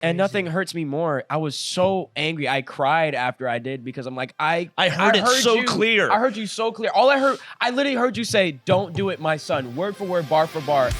And nothing hurts me more. I was so angry. I cried after I did because I'm like, I heard it so you. clear. I heard you so clear. I literally heard you say, "Don't do it, my son," word for word, bar for bar.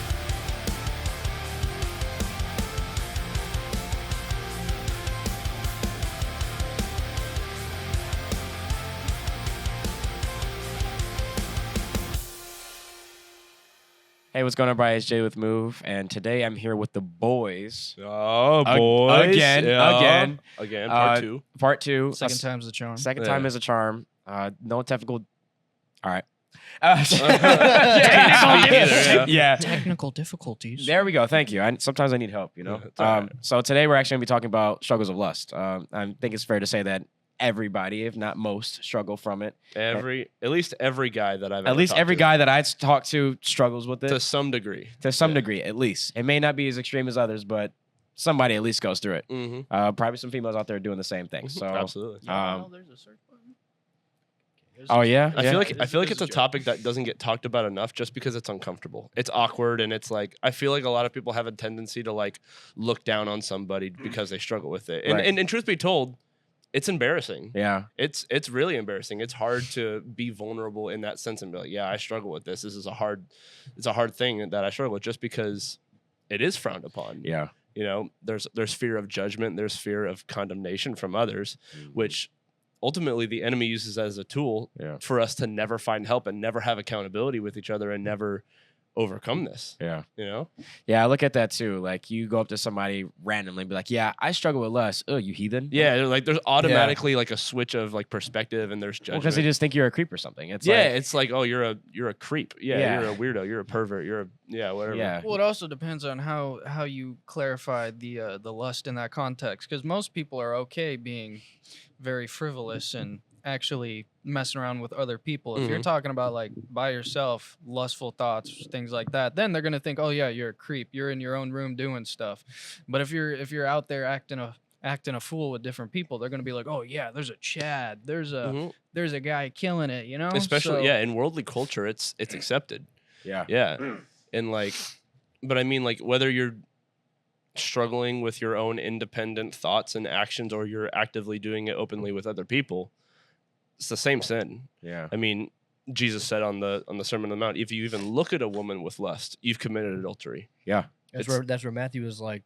Hey, what's going on, Brian? It's Jay with Move, and today I'm here with the boys. Oh, boys. Again. Part two. Part two. Second time's the charm. Second time is a charm. No technical. All right. Technical difficulties. There we go. Thank you. Sometimes I need help, you know. So today we're actually going to be talking about struggles of lust. I think it's fair to say that everybody, if not most, struggle from it. At least every guy that I've guy that I've talked to struggles with it to some degree. To some degree, at least. It may not be as extreme as others, but somebody at least goes through it. Mm-hmm. Probably some females out there doing the same thing. So absolutely. There's a search button. Oh yeah, I feel like it's a topic that doesn't get talked about enough, just because it's uncomfortable. It's awkward, and it's like I feel like a lot of people have a tendency to like look down on somebody because they struggle with it. And truth be told, it's embarrassing. Yeah. It's really embarrassing. It's hard to be vulnerable in that sense and be like, yeah, I struggle with this. This is a hard thing that I struggle with, just because it is frowned upon. Yeah. You know, there's fear of judgment, there's fear of condemnation from others, which ultimately the enemy uses as a tool for us to never find help and never have accountability with each other and never overcome this. Yeah. You know? Yeah, I look at that too. Like, you go up to somebody randomly and be like, yeah, I struggle with lust. Oh, you heathen? Yeah, like there's automatically like a switch of like perspective, and there's judgment. Because they just think you're a creep or something. It's like, oh, you're a creep. Yeah, you're a weirdo, you're a pervert, you're a whatever. Yeah. Well, it also depends on how you clarify the lust in that context, because most people are okay being very frivolous and actually messing around with other people. If you're talking about like by yourself, lustful thoughts, things like that, then they're gonna think, oh yeah, you're a creep. You're in your own room doing stuff. But if you're out there acting a fool with different people, they're gonna be like, oh yeah, there's a Chad, there's a guy killing it, you know. Especially in worldly culture, it's accepted. Yeah. And like, but I mean, like, whether you're struggling with your own independent thoughts and actions, or you're actively doing it openly with other people, it's the same sin. Yeah. I mean, Jesus said on the Sermon on the Mount, if you even look at a woman with lust, you've committed adultery. Yeah. That's where Matthew was like,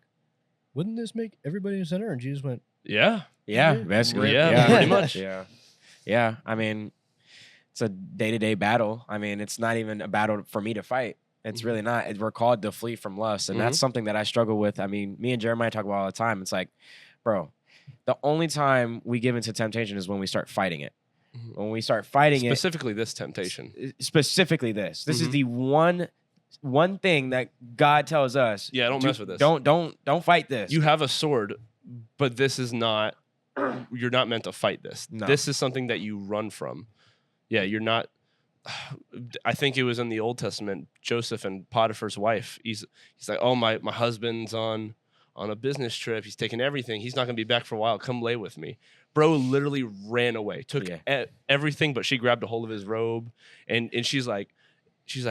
wouldn't this make everybody a sinner? And Jesus went, yeah, basically. Yeah, pretty much. Yeah. I mean, it's a day-to-day battle. I mean, it's not even a battle for me to fight. It's really not. We're called to flee from lust, and that's something that I struggle with. I mean, me and Jeremiah talk about all the time. It's like, bro, the only time we give into temptation is when we start fighting it. When we start fighting specifically this temptation. Specifically this. This is the one thing that God tells us. Yeah, don't mess with this. Don't fight this. You have a sword, but this is not. You're not meant to fight this. No. This is something that you run from. Yeah, you're not. I think it was in the Old Testament, Joseph and Potiphar's wife. He's like, oh, my husband's on a business trip. He's taking everything. He's not going to be back for a while. Come lay with me. Bro literally ran away, took everything, but she grabbed a hold of his robe, and she's like,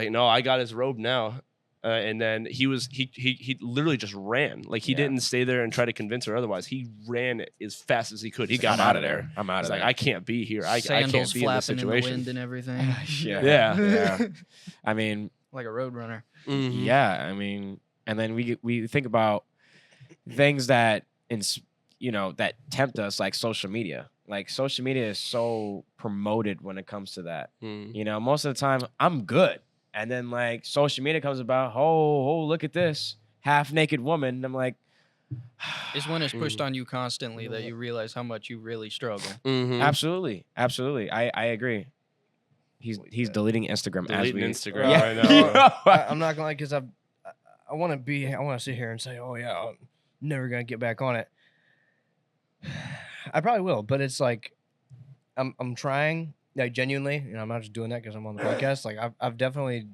no, I got his robe now. And then he literally just ran. Like, he didn't stay there and try to convince her otherwise. He ran as fast as he could. He got out of there. I'm out of there. Like, I can't be here. I can't be in this situation. In the wind and everything. Yeah. I mean, like a road runner. Mm-hmm. Yeah. I mean, and then we think about things that that tempt us, like social media. Like, social media is so promoted when it comes to that. You know, most of the time I'm good. And then, like, social media comes about, oh, look at this half-naked woman. And I'm like... It's when it's pushed on you constantly that you realize how much you really struggle. Absolutely. I agree. He's deleting Instagram Instagram right now. I'm not gonna lie, because I want to sit here and say, oh yeah, I'm never gonna get back on it. I probably will, but it's like I'm trying. Like, genuinely, you know, I'm not just doing that because I'm on the podcast. Like, I've definitely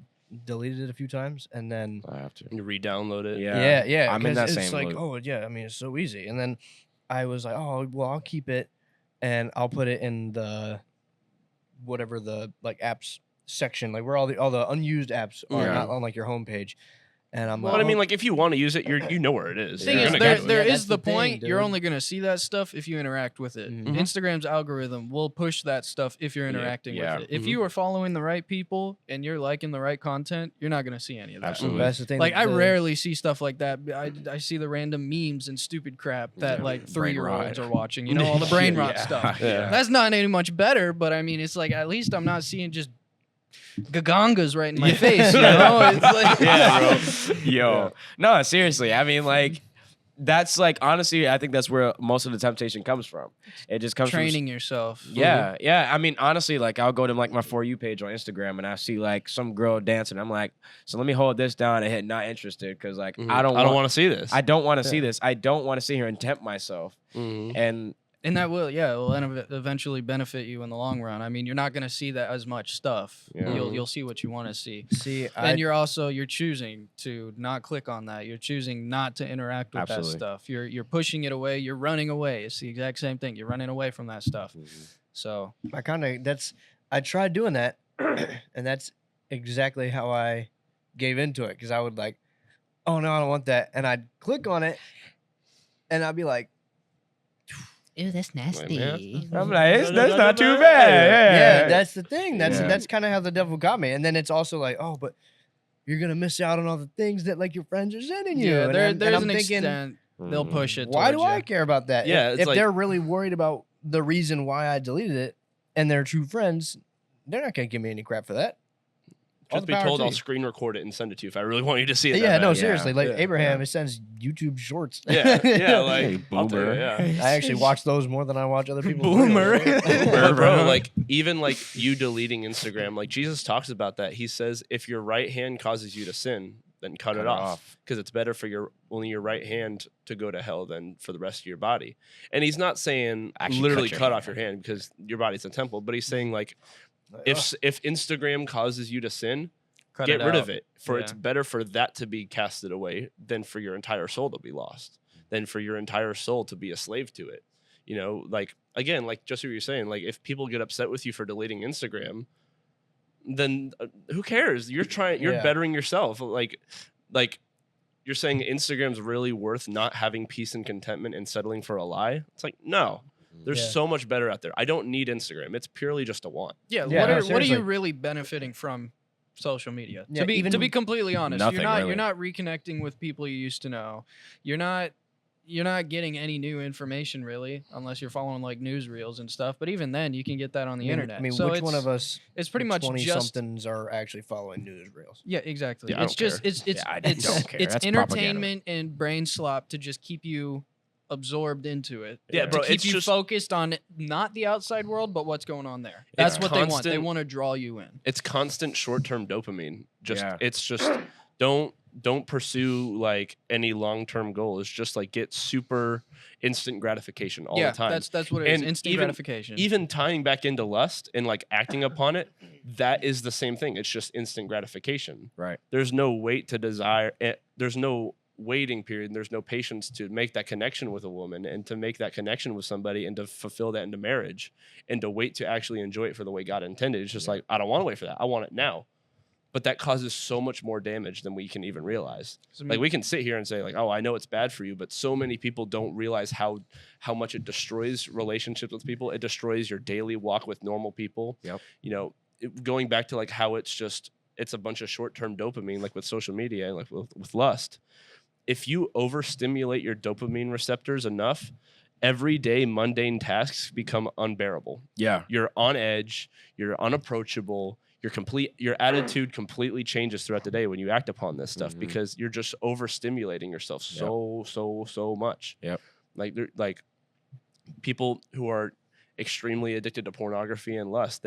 deleted it a few times, and then I have to re-download it. Yeah. I'm in that it's same like, loop. oh yeah, I mean, it's so easy. And then I was like, oh well, I'll keep it, and I'll put it in the whatever the like apps section, like where all the unused apps are, not on like your homepage. And I'm But I mean, like, if you want to use it, you know where it is. Thing You're is, gonna there, get to it. there Yeah, is that's the the thing, point. You're dude. only gonna see that stuff if you interact with it. Mhm. Instagram's algorithm will push that stuff if you're interacting yeah. with it. If Mhm. you are following the right people and you're liking the right content, you're not gonna see any of that. Absolutely. That's the thing. Like I the- rarely see stuff like that. I see the random memes and stupid crap that Yeah, like brain 3-year-olds rot. are watching. You know, all the brain rot Yeah. stuff. Yeah. That's not any much better, but I mean, it's like at least I'm not seeing just gagangas right in my face. You know, it's like Yeah, bro. Yo. No, seriously. I mean, like, that's like, honestly, I think that's where most of the temptation comes from. It just comes training yourself. from. Yeah. Yeah. I mean, honestly, like, I'll go to like my For You page on Instagram and I see like some girl dancing. I'm like, so let me hold this down and hit not interested because, like, Mhm. I don't want to see this. I don't want to see Yeah. this. I don't want to sit here and tempt myself. Mhm. And that will, eventually benefit you in the long run. I mean, you're not going to see that as much stuff. Yeah. You'll see what you want to see. See, And you're choosing to not click on that. You're choosing not to interact with Absolutely. that stuff. You're pushing it away. You're running away. It's the exact same thing. You're running away from that stuff. So I tried doing that, and that's exactly how I gave into it because I would like, oh no, I don't want that, and I'd click on it, and I'd be like, Ew, that's nasty. I'm like, that's not too bad. yeah, that's the thing. That's Yeah. that's kind of how the devil got me, and then it's also like, oh, but you're gonna miss out on all the things that like your friends are sending you. yeah, and there's I'm an thinking, extent they'll push it. why do towards I you. care about that? Yeah, if, it's if like- they're really worried about the reason why I deleted it, and they're true friends, they're not gonna give me any crap for that. All Just the be power told to I'll you. screen record it and send it to you if I really want you to see it. Yeah, that no, bad. seriously. Like Yeah. Abraham, it sends YouTube shorts. Yeah, like Hey, I'll tell you, boomer. yeah. I actually watch those more than I watch other people's Boomer. videos. But bro, like even like you deleting Instagram, like Jesus talks about that. He says if your right hand causes you to sin, then cut it off because it's better for your right hand to go to hell than for the rest of your body. And he's not saying Actually literally cut your cut hand. off your hand because your body's a temple, but he's saying like if Instagram causes you to sin, Cut get it rid out. of it. For it's Yeah. better for that to be casted away than for your entire soul to be lost, than for your entire soul to be a slave to it. You know, like again, like just what you're saying, like if people get upset with you for deleting Instagram, then who cares? You're Yeah. bettering yourself. Like you're saying Instagram's really worth not having peace and contentment and settling for a lie. It's like, no. There's Yeah. so much better out there. I don't need Instagram. It's purely just a want. Yeah, Yeah, what no, are you seriously. really benefiting from social media? Yeah, to be even- completely honest, Nothing, you're really. not reconnecting with people you used to know. You're not getting any new information really, unless you're following like newsreels and stuff. But even then, you can get that on the internet. I mean, so which one it's- of us It's pretty much 20 just somethings are actually following newsreels? yeah, exactly. Yeah, I it's don't just care. it's Yeah, I it's don't care. it's That's entertainment and brain slop to just keep you absorbed into it. Yeah, to bro, keep it's you just- focused on not the outside world, but what's going on there. That's It's what they want. They constant- want to draw you in. It's constant short-term dopamine. Yeah. It's just don't pursue like any long-term goal. It's just like get super instant gratification all yeah, the time. that's what it is. And Instant even- gratification. Even tying back into lust and like acting upon it, that is the same thing. It's just instant gratification. Right. There's no wait to desire. There's no waiting period. And there's no patience to make that connection with a woman and to make that connection with somebody and to fulfill that into marriage and to wait to actually enjoy it for the way God intended. It's just like, I don't want to wait for that. I want it now. But that causes so much more damage than we can even realize. Like we can sit here and say like, oh, I know it's bad for you, but so many people don't realize how much it destroys relationships with people. It destroys your daily walk with normal people. Yep. You know, going back to like how it's a bunch of short-term dopamine, like with social media and like with lust. If you overstimulate your dopamine receptors enough, everyday mundane tasks become unbearable. Yeah. You're on edge, you're unapproachable, your attitude completely changes throughout the day when you act upon this stuff Mhm. because you're just overstimulating yourself so much. Yep. Like people who are extremely addicted to pornography and lust,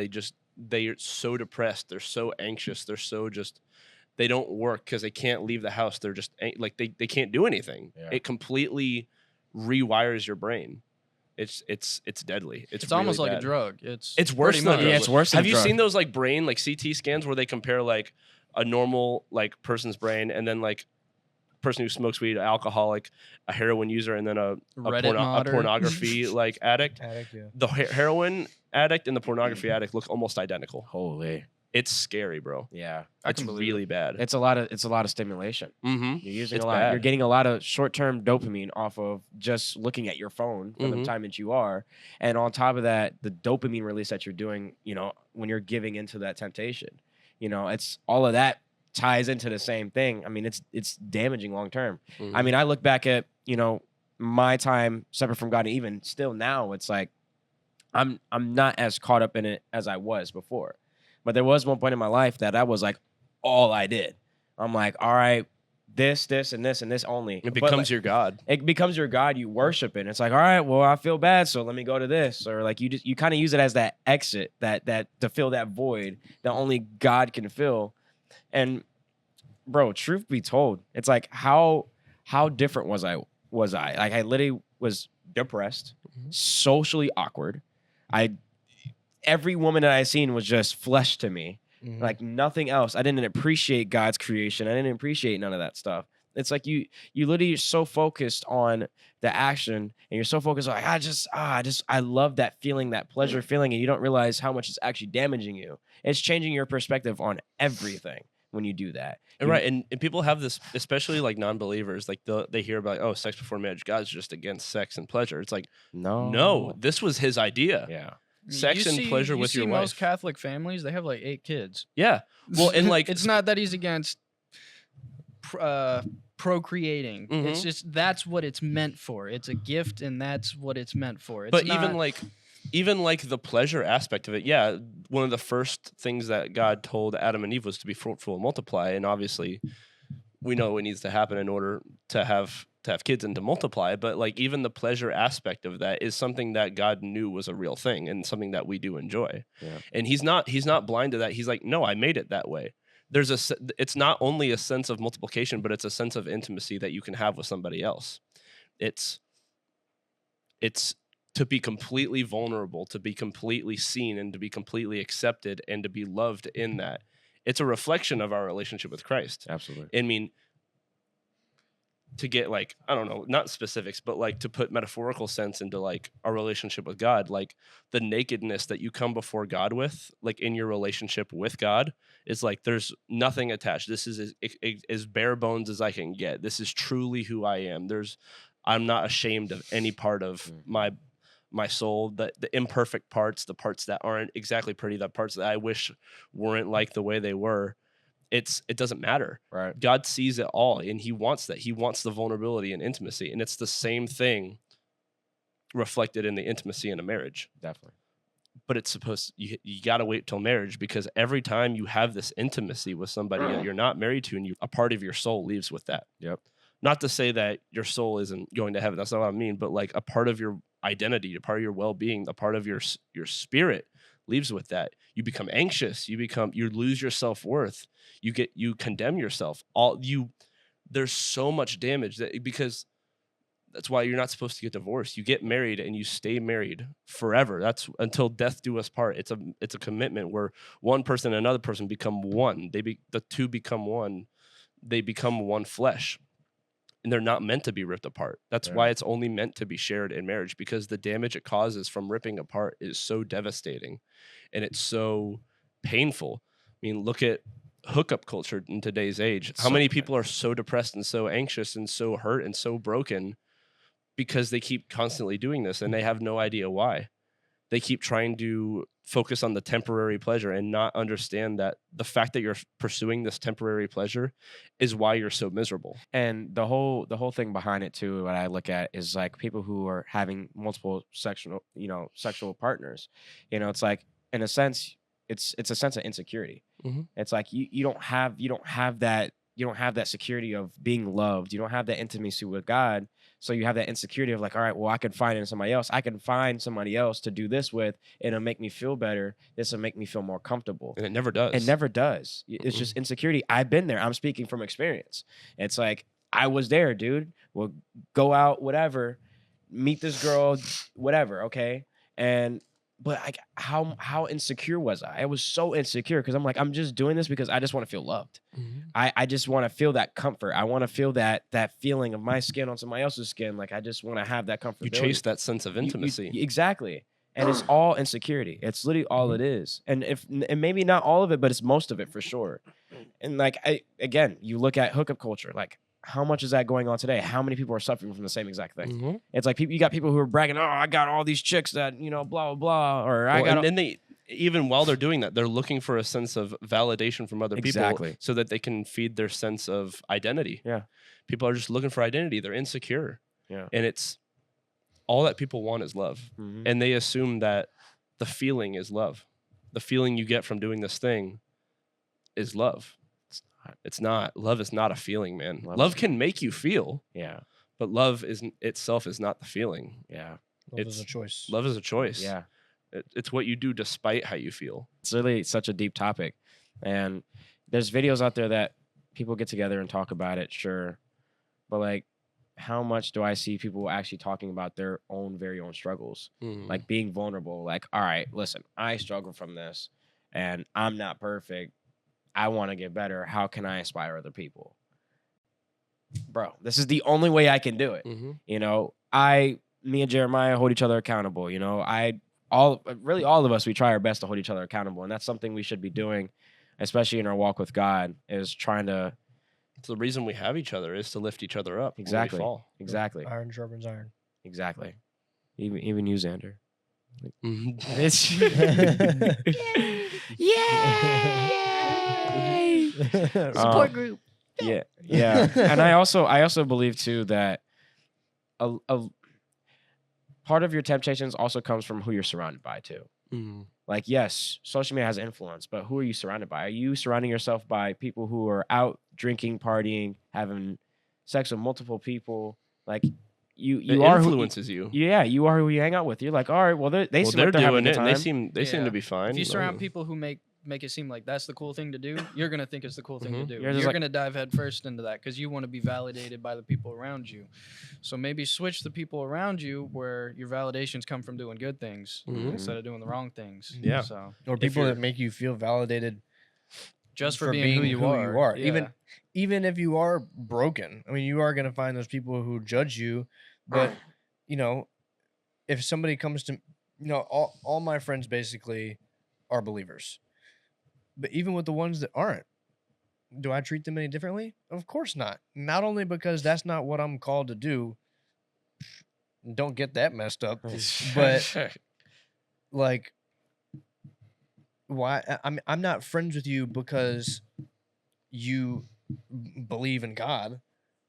they're so depressed, they're so anxious, they don't work because they can't leave the house. They're just like they can't do anything. Yeah. It completely rewires your brain. It's deadly. it's really almost like a bad. drug. It's worse pretty than a much. drug. Yeah, it's worse than Have a you drug. seen those like brain like CT scans where they compare like a normal like person's brain and then like person who smokes weed, an alcoholic, a heroin user, and then a Reddit modder. pornography like addict? Addict, yeah. The heroin addict and the pornography addict look almost identical. Holy. it's scary, bro. Yeah. It's really bad. It's a lot of stimulation. Mm-hmm. You're using It's a lot. bad. You're getting a lot of short-term dopamine off of just looking at your phone for the Mhm. time that you are, and on top of that, the dopamine release that you're doing, when you're giving into that temptation, it's all of that ties into the same thing. I mean, it's damaging long term. I mean, I look back at my time separate from God, and even still now, it's like I'm not as caught up in it as I was before. But there was one point in my life that was like all I did. I'm like, all right, this, and this, and this only. It becomes your God. It becomes your God. You worship it. It's like, all right, well, I feel bad, so let me go to this. Or like you kind of use it as that exit, that to fill that void that only God can fill. And bro, truth be told, it's like how different was I? Like I literally was depressed, socially awkward. Every woman that I seen was just flesh to me. Like nothing else. I didn't appreciate God's creation. I didn't appreciate none of that stuff. It's like you literally are so focused on the action, and you're so focused on like, I love that feeling, that pleasure feeling, and you don't realize how much it's actually damaging you. It's changing your perspective on everything when you do that. Right, and people have this, especially like non-believers, like they hear about, oh, sex before marriage, God's just against sex and pleasure. It's like, no, this was his idea. Yeah. Sex and pleasure with your wife. Most Catholic families, they have like 8 kids. Yeah. Well, and like it's not that he's against procreating. It's just that's what it's meant for. It's a gift, and that's what it's meant for. But even like the pleasure aspect of it, yeah. One of the first things that God told Adam and Eve was to be fruitful and multiply, and obviously, we know what needs to happen in order to have kids and to multiply. But like even the pleasure aspect of that is something that God knew was a real thing and something that we do enjoy. Yeah. And he's not blind to that. He's like, no, I made it that way. It's not only a sense of multiplication, but it's a sense of intimacy that you can have with somebody else. It's to be completely vulnerable, to be completely seen, and to be completely accepted, and to be loved in that. It's a reflection of our relationship with Christ. Absolutely. I mean, to get like, I don't know, not specifics, but like to put metaphorical sense into like our relationship with God, like the nakedness that you come before God with, like in your relationship with God, is like there's nothing attached. This is as bare bones as I can get. This is truly who I am. I'm not ashamed of any part of my soul, the imperfect parts, the parts that aren't exactly pretty, the parts that I wish weren't like the way they were. It doesn't matter. Right. God sees it all, and he wants that. He wants the vulnerability and intimacy, and it's the same thing reflected in the intimacy in a marriage. Definitely. But it's you got to wait till marriage, because every time you have this intimacy with somebody that you're not married to, and a part of your soul leaves with that. Yep. Not to say that your soul isn't going to heaven. That's not what I mean. But like a part of your identity, a part of your well-being, a part of your spirit leaves with that. You become anxious. You lose your self-worth. You condemn yourself. There's so much damage because that's why you're not supposed to get divorced. You get married and you stay married forever. That's until death do us part. It's a commitment where one person and another person become one. The two become one. They become one flesh. And they're not meant to be ripped apart. That's why it's only meant to be shared in marriage, because the damage it causes from ripping apart is so devastating and it's so painful. I mean, look at hookup culture in today's age. How many people are so depressed and so anxious and so hurt and so broken because they keep constantly doing this and they have no idea why. They keep trying to focus on the temporary pleasure and not understand that the fact that you're pursuing this temporary pleasure is why you're so miserable. And the whole thing behind it too, what I look at is like people who are having multiple sexual partners. It's like, in a sense, it's a sense of insecurity. It's like you don't have that security of being loved. You don't have that intimacy with God. So you have that insecurity of like, all right, well, I can find it in somebody else. I can find somebody else to do this with. It'll make me feel better. This will make me feel more comfortable. And it never does. It never does. It's just insecurity. I've been there. I'm speaking from experience. It's like, I was there, dude. We'll go out, whatever, meet this girl, whatever, okay? But how insecure was I? I was so insecure because I'm like, I'm just doing this because I just want to feel loved. I just want to feel that comfort. I want to feel that feeling of my skin on somebody else's skin. Like I just want to have that comfort. You chase that sense of intimacy. Exactly. And it's all insecurity. It's literally all it is. And maybe not all of it, but it's most of it for sure. And like, again, you look at hookup culture, like how much is that going on today? How many people are suffering from the same exact thing? It's like you got people who are bragging, oh, I got all these chicks that, blah, blah, blah. Or and then they, even while they're doing that, they're looking for a sense of validation from other people so that they can feed their sense of identity. Yeah. People are just looking for identity. They're insecure. Yeah. And it's all that people want is love. And they assume that the feeling is love. The feeling you get from doing this thing is love. It's not. Love is not a feeling, man. Love can make you feel. Yeah. But love itself is not the feeling. Yeah. Love is a choice. Love is a choice. Yeah. It's what you do despite how you feel. It's really such a deep topic. And there's videos out there that people get together and talk about it, sure. But like, how much do I see people actually talking about their very own struggles? Like being vulnerable. Like, all right, listen, I struggle from this and I'm not perfect. I want to get better. How can I inspire other people? Bro, this is the only way I can do it. Me and Jeremiah hold each other accountable. All of us, we try our best to hold each other accountable. And that's something we should be doing, especially in our walk with God, is trying to. It's the reason we have each other is to lift each other up. Exactly. When we fall. Exactly. Iron sharpens iron. Exactly. Even you, Xander. It's Yay! Support group. Yeah. And I also believe too that a part of your temptations also comes from who you're surrounded by too. Like, yes, social media has influence, but who are you surrounded by? Are you surrounding yourself by people who are out drinking, partying, having sex with multiple people? Like, you are influences you. Yeah, you are who you hang out with. You're like, all right, well, they're doing it, and they seem to be fine. If you surround people who make it seem like that's the cool thing to do, you're going to think it's the cool thing to do. You're going to dive head first into that because you want to be validated by the people around you. So maybe switch the people around you where your validations come from doing good things instead of doing the wrong things. Yeah. So, or people that make you feel validated just for being who you are. Yeah. Even if you are broken. I mean, you are going to find those people who judge you. But, if somebody comes to, all my friends basically are believers. But even with the ones that aren't, do I treat them any differently? Of course not. Not only because that's not what I'm called to do. Don't get that messed up. But like, why? I'm not friends with you because you believe in God.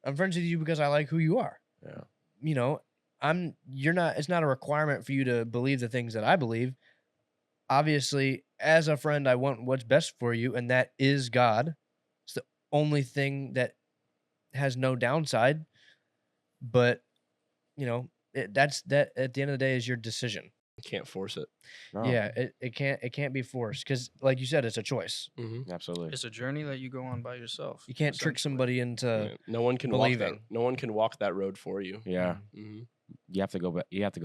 I'm friends with you because I like who you are. Yeah. It's not a requirement for you to believe the things that I believe. Obviously, as a friend, I want what's best for you, and that is God. It's the only thing that has no downside. But, that's that at the end of the day is your decision. You can't force it. No. Yeah, it can't be forced because, like you said, it's a choice. Absolutely. It's a journey that you go on by yourself. You can't trick somebody into No one can believing. No one can walk that road for you. Yeah. Mm-hmm. You have to go back. You have to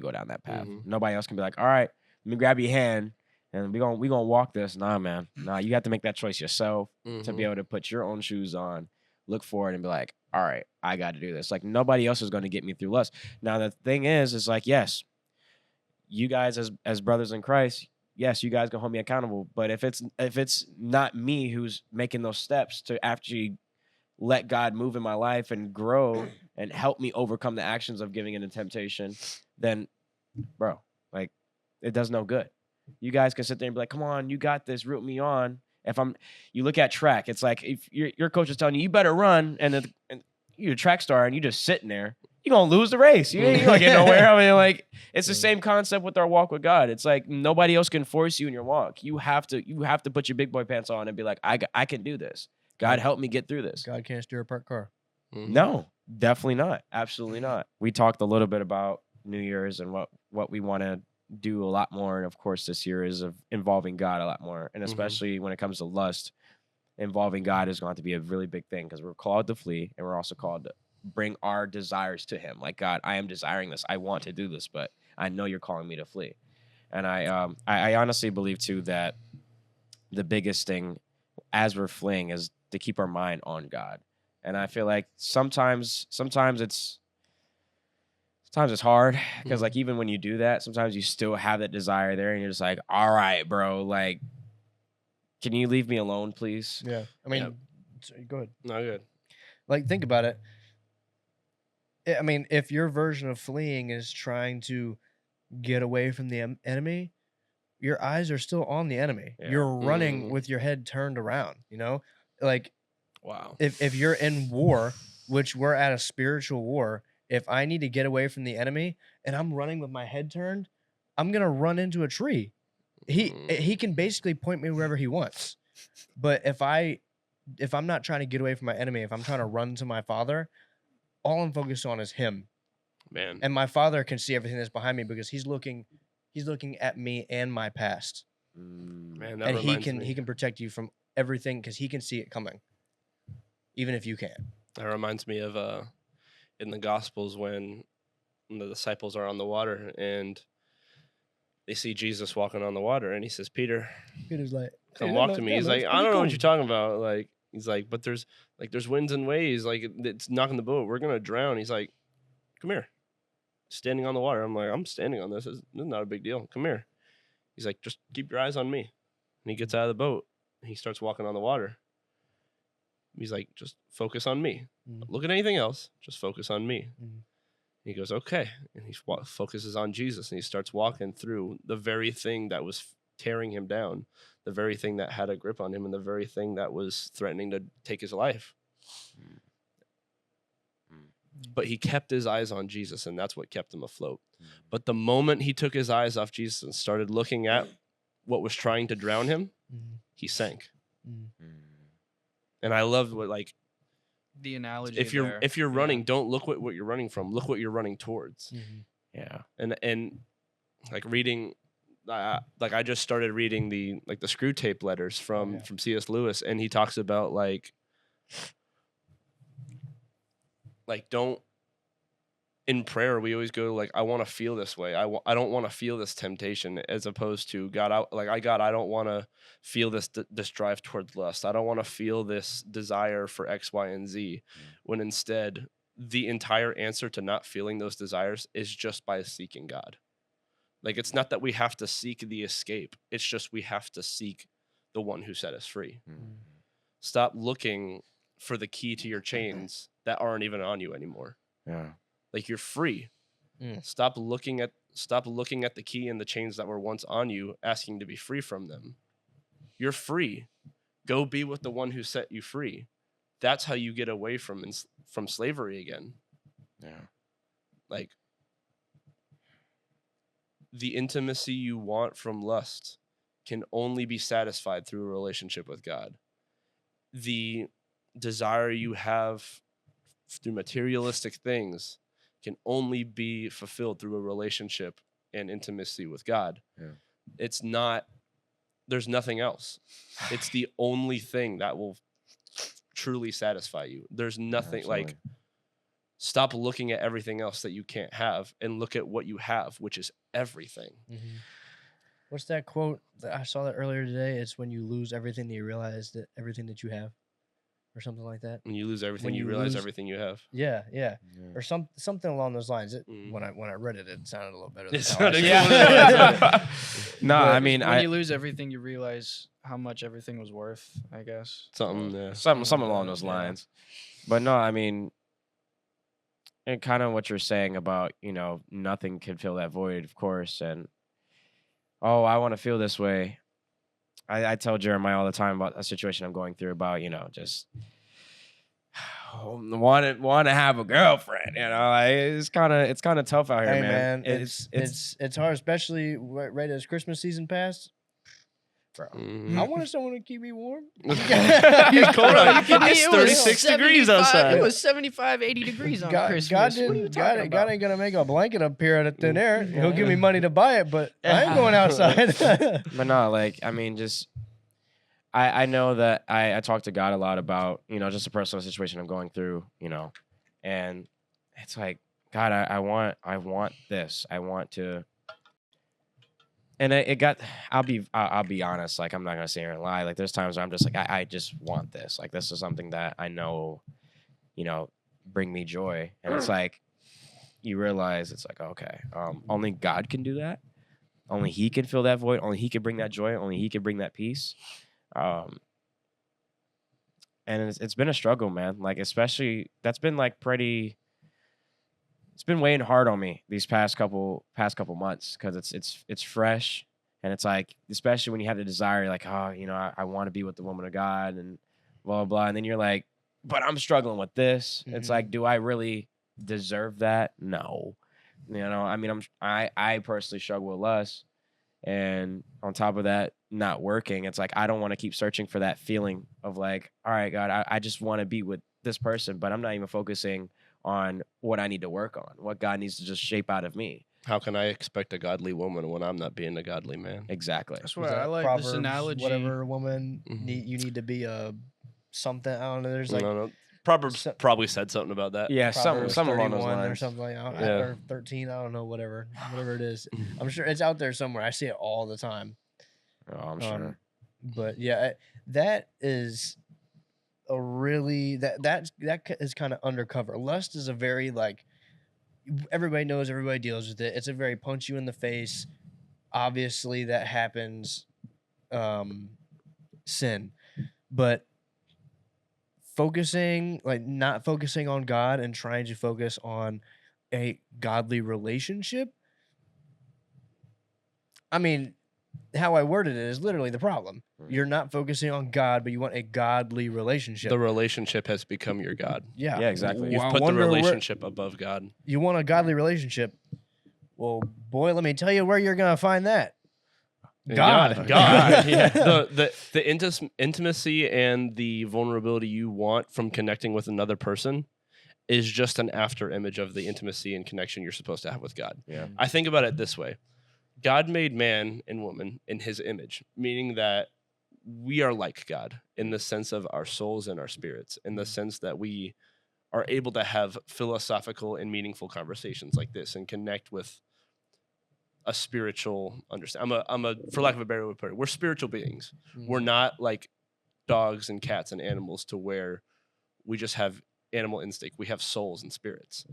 go down that path. Nobody else can be like, all right, let me grab your hand and we gonna walk this. Nah, man. Nah, you have to make that choice yourself to be able to put your own shoes on, look forward and be like, all right, I got to do this. Like, nobody else is going to get me through lust. Now, the thing is like, yes, you guys as brothers in Christ, yes, you guys can hold me accountable. But if it's not me who's making those steps to actually let God move in my life and grow and help me overcome the actions of giving into temptation, then, bro, like, it does no good. You guys can sit there and be like, come on, you got this, root me on. You look at track, it's like if your coach is telling you better run, and you're a track star and you're just sitting there, you're gonna lose the race. You ain't gonna get nowhere. I mean, like, it's the same concept with our walk with God. It's like nobody else can force you in your walk. You have to put your big boy pants on and be like, I can do this. God help me get through this. God can't steer a parked car. No, definitely not. Absolutely not. We talked a little bit about New Year's and what we want to do a lot more. And of course, this year is of involving God a lot more. And especially when it comes to lust, involving God is going to be a really big thing because we're called to flee and we're also called to bring our desires to him. Like, God, I am desiring this. I want to do this, but I know you're calling me to flee. And I honestly believe too that the biggest thing as we're fleeing is to keep our mind on God. And I feel like sometimes it's sometimes it's hard because like even when you do that, sometimes you still have that desire there, and you're just like, all right, bro, like, can you leave me alone, please? Yeah. I mean, go ahead. No, good. Like, think about it. I mean, if your version of fleeing is trying to get away from the enemy, your eyes are still on the enemy. Yeah. You're running with your head turned around, you know? Like, Wow. if you're in war, which we're at a spiritual war, if I need to get away from the enemy and I'm running with my head turned, I'm going to run into a tree. He can basically point me wherever he wants. But if I'm not trying to get away from my enemy, if I'm trying to run to my Father, all I'm focused on is him. Man. And my Father can see everything that's behind me because he's looking at me and my past. Man, that And he reminds me. can protect you from everything because he can see it coming. Even if you can't. That reminds me of in the Gospels when the disciples are on the water and they see Jesus walking on the water, and he says, Peter, Peter's like, come walk to me. He's like, I don't know what you're talking about. Like, he's like, but there's winds and waves. Like, it's knocking the boat. We're going to drown. He's like, come here. Standing on the water. I'm like, I'm standing on this. This is not a big deal. Come here. He's like, just keep your eyes on me. And he gets out of the boat and he starts walking on the water. He's like, just focus on me. Don't look at anything else. Just focus on me. And he goes, okay. And he focuses on Jesus, and he starts walking through the very thing that was tearing him down, the very thing that had a grip on him, and the very thing that was threatening to take his life. But he kept his eyes on Jesus, and that's what kept him afloat. But the moment he took his eyes off Jesus and started looking at what was trying to drown him, he sank. And I love what, like, The analogy. if you're running, don't look what you're running from. Look what you're running towards. Yeah. And like reading, like I just started reading the Screw Tape letters from C.S. Lewis, and he talks about like don't. In prayer, we always go like, I want to feel this way. I don't want to feel this temptation, as opposed to God. I don't want to feel this drive towards lust. I don't want to feel this desire for X, Y, and Z. When instead, the entire answer to not feeling those desires is just by seeking God. Like, it's not that we have to seek the escape. It's just we have to seek the one who set us free. Stop looking for the key to your chains that aren't even on you anymore. Yeah. Like, you're free. Stop looking at the key and the chains that were once on you, asking to be free from them. You're free. Go be with the one who set you free. That's how you get away from slavery again. Yeah. Like, the intimacy you want from lust can only be satisfied through a relationship with God. The desire you have through materialistic things can only be fulfilled through a relationship and intimacy with God. Yeah. It's not, there's nothing else. It's the only thing that will truly satisfy you. There's nothing like, stop looking at everything else that you can't have and look at what you have, which is everything. What's that quote? I saw that earlier today. It's when you lose everything that you realize that everything that you have. Or something like that. When you lose everything, When you you realize lose- everything you have. Yeah. Or something along those lines. When I read it, it sounded a little better. Than It how I sounded said cool. it. No, But I mean, when you lose everything, you realize how much everything was worth, I guess. Something. something along those Yeah. lines. But no, I mean, and kind of what you're saying about, nothing can fill that void, of course. And, I want to feel this way. I tell Jeremiah all the time about a situation I'm going through about, just want to have a girlfriend. It's kind of tough out here, Hey man. man, it's hard, especially right as Christmas season passed. Bro, I wanted someone to keep me warm. It's cold out. It's It was 36 degrees outside. It was 75, 80 degrees on Christmas. God What are you didn't. talking God ain't gonna make a blanket appear out of thin air. He'll give me money to buy it, but I ain't going outside. But no, like, I mean, just I know that I talk to God a lot about, just a personal situation I'm going through, and it's like, God, I want this. I want to. And I'll be honest, like, I'm not gonna sit here and lie. Like, there's times where I'm just like, I just want this. Like, this is something that I know, bring me joy. And it's like, you realize it's like, okay, only God can do that. Only He can fill that void. Only He can bring that joy. Only He can bring that peace. And it's been a struggle, man. Like, especially that's been like pretty. It's been weighing hard on me these past couple months because it's fresh, and it's like, especially when you have the desire, like, oh, I want to be with the woman of God and blah blah, and then you're like, but I'm struggling with this. It's like, do I really deserve that? No. I mean, I personally struggle with lust, and on top of that, not working. It's like, I don't want to keep searching for that feeling of like, all right, God, I just want to be with this person, but I'm not even focusing on what I need to work on, what God needs to just shape out of me. How can I expect a godly woman when I'm not being a godly man? Exactly. That's why I like this analogy. Whatever woman you need to be a something. I don't know. There's like no. Proverbs probably said something about that. Yeah, something along those 31 lines. or something like that. Yeah. Or 13. I don't know. Whatever it is. I'm sure it's out there somewhere. I see it all the time. Oh, I'm sure. But yeah, that is a really that is kind of undercover. Lust is a very like everybody knows, everybody deals with it. It's a very punch you in the face. Obviously, that happens. Sin, but not focusing on God and trying to focus on a godly relationship. I mean, how I worded it is literally the problem. You're not focusing on God, but you want a godly relationship. The relationship has become your God. Yeah, exactly. You've put the relationship above God. You want a godly relationship. Well, boy, let me tell you where you're going to find that. God. Yeah. The intimacy and the vulnerability you want from connecting with another person is just an after image of the intimacy and connection you're supposed to have with God. Yeah. I think about it this way. God made man and woman in his image, meaning that we are like God in the sense of our souls and our spirits, in the sense that we are able to have philosophical and meaningful conversations like this and connect with a spiritual understanding. For lack of a better way to put it, we're spiritual beings. We're not like dogs and cats and animals to where we just have animal instinct. We have souls and spirits.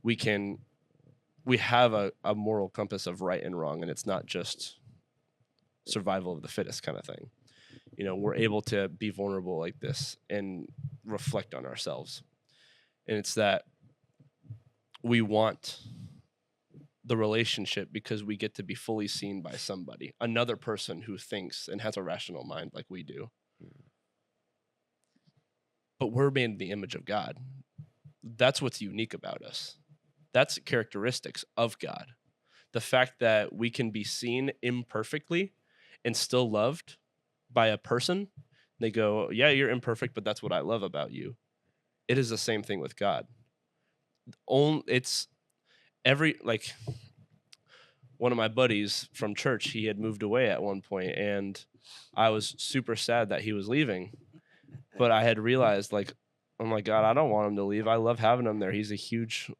We have a moral compass of right and wrong, and it's not just survival of the fittest kind of thing. We're able to be vulnerable like this and reflect on ourselves. And it's that we want the relationship because we get to be fully seen by somebody, another person who thinks and has a rational mind like we do. But we're made in the image of God. That's what's unique about us. That's characteristics of God. The fact that we can be seen imperfectly and still loved by a person. They go, yeah, you're imperfect, but that's what I love about you. It is the same thing with God. It's one of my buddies from church, he had moved away at one point, and I was super sad that he was leaving. But I had realized, oh my God, I don't want him to leave. I love having him there. He's a huge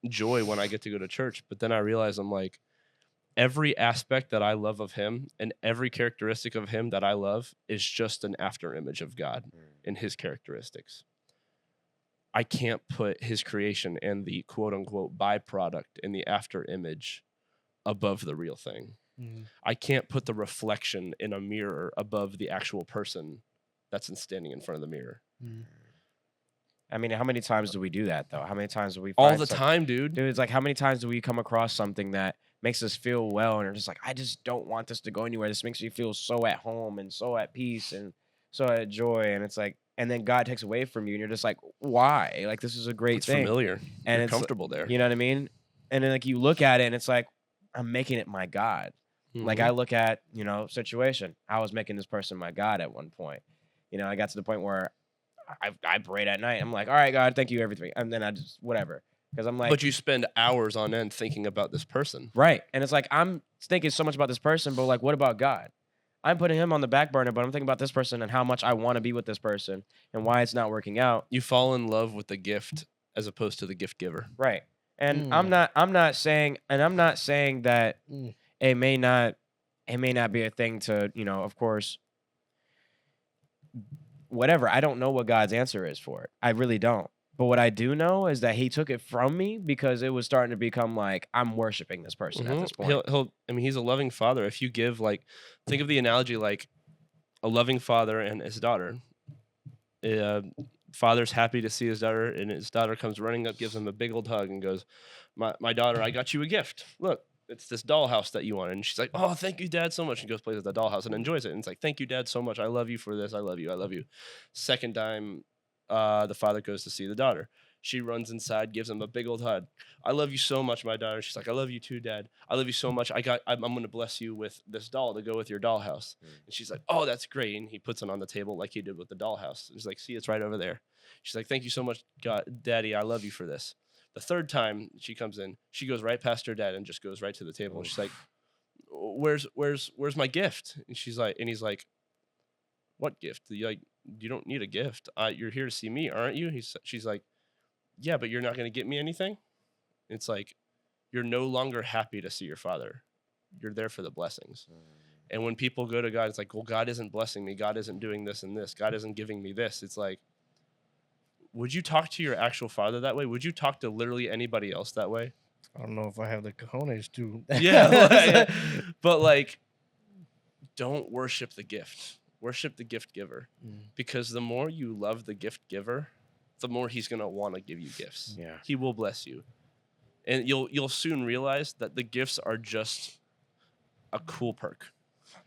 joy when I get to go to church. But then I realized every aspect that I love of him and every characteristic of him that I love is just an after image of God and his characteristics. I can't put his creation and the quote unquote byproduct and the after image above the real thing. I can't put the reflection in a mirror above the actual person that's standing in front of the mirror. I mean, how many times do we do that, though? How many times do we all the time, dude? Dude, it's like, how many times do we come across something that makes us feel well, and we're just like, I just don't want this to go anywhere. This makes me feel so at home and so at peace and so at joy. And it's like, and then God takes away from you, and you're just like, why? Like, this is a great thing. Familiar. And it's comfortable there. You know what I mean? And then you look at it, and it's like, I'm making it my God. Like, I look at, situation. I was making this person my God at one point. I got to the point where I prayed at night. I'm like, all right, God, thank you, everything. And then I just, whatever. Because I'm like. But you spend hours on end thinking about this person. Right. And it's like, I'm thinking so much about this person, but what about God? I'm putting him on the back burner, but I'm thinking about this person and how much I want to be with this person and why it's not working out. You fall in love with the gift as opposed to the gift giver. Right. And I'm not saying that it may not be a thing to, of course, whatever. I don't know what God's answer is for it. I really don't. But what I do know is that he took it from me because it was starting to become like I'm worshiping this person at this point. I mean, he's a loving father. If you give like, think of the analogy like a loving father and his daughter. Father's happy to see his daughter, and his daughter comes running up, gives him a big old hug, and goes, "My daughter, I got you a gift. Look, it's this dollhouse that you wanted." And she's like, "Oh, thank you, Dad, so much." And goes plays with the dollhouse and enjoys it. And it's like, "Thank you, Dad, so much. I love you for this. I love you. I love you." Second time, the father goes to see the daughter. She runs inside, gives him a big old hug. "I love you so much, my daughter." She's like, "I love you too, Dad. I love you so much. I'm going to bless you with this doll to go with your dollhouse." And she's like, "Oh, that's great." And he puts it on the table like he did with the dollhouse. He's like, "See, it's right over there." She's like, "Thank you so much, God, Daddy. I love you for this." The third time she comes in, she goes right past her dad and just goes right to the table. And she's like, "Where's my gift?" And he's like, "What gift? You don't need a gift. You're here to see me, aren't you?" She's like, "Yeah, but you're not going to get me anything." It's like, you're no longer happy to see your father. You're there for the blessings. And when people go to God, it's like, well, God isn't blessing me. God isn't doing this and this. God isn't giving me this. It's like, would you talk to your actual father that way? Would you talk to literally anybody else that way? I don't know if I have the cojones to. Yeah. But like, don't worship the gift. Worship the gift giver. Because the more you love the gift giver, the more he's going to want to give you gifts. Yeah. He will bless you. And you'll soon realize that the gifts are just a cool perk.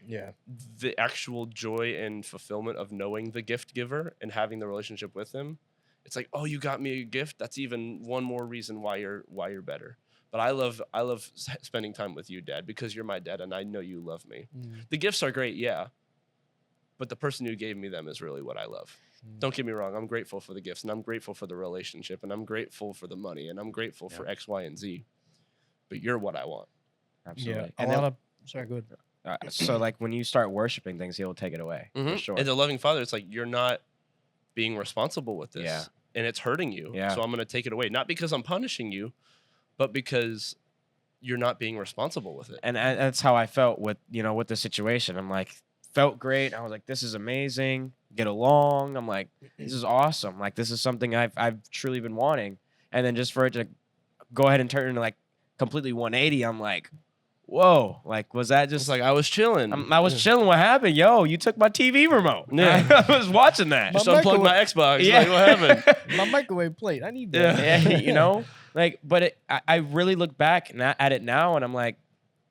Yeah. The actual joy and fulfillment of knowing the gift giver and having the relationship with him, it's like, "Oh, you got me a gift. That's even one more reason why you're better." But I love spending time with you, Dad, because you're my dad and I know you love me. The gifts are great, yeah. But the person who gave me them is really what I love. Don't get me wrong. I'm grateful for the gifts, and I'm grateful for the relationship, and I'm grateful for the money, and I'm grateful for X, Y, and Z. But you're what I want. Absolutely. Yeah. Sorry, go ahead. So like when you start worshiping things, he'll take it away for sure. As a loving father, it's like you're not being responsible with this. Yeah. And it's hurting you. Yeah. So I'm going to take it away. Not because I'm punishing you, but because you're not being responsible with it. And that's how I felt with the situation. I'm like, felt great. I was like, this is amazing. Get along. I'm like, this is awesome. Like, this is something I've truly been wanting. And then just for it to go ahead and turn into like completely 180, I'm like, whoa, like, was that just It's like I was chilling. I was chilling. What happened? Yo, you took my TV remote. Yeah. I was watching that. Just unplugged my Xbox. Yeah. Like, what happened? My microwave plate. I need that. Yeah, like, but I really look back at it now, and I'm like,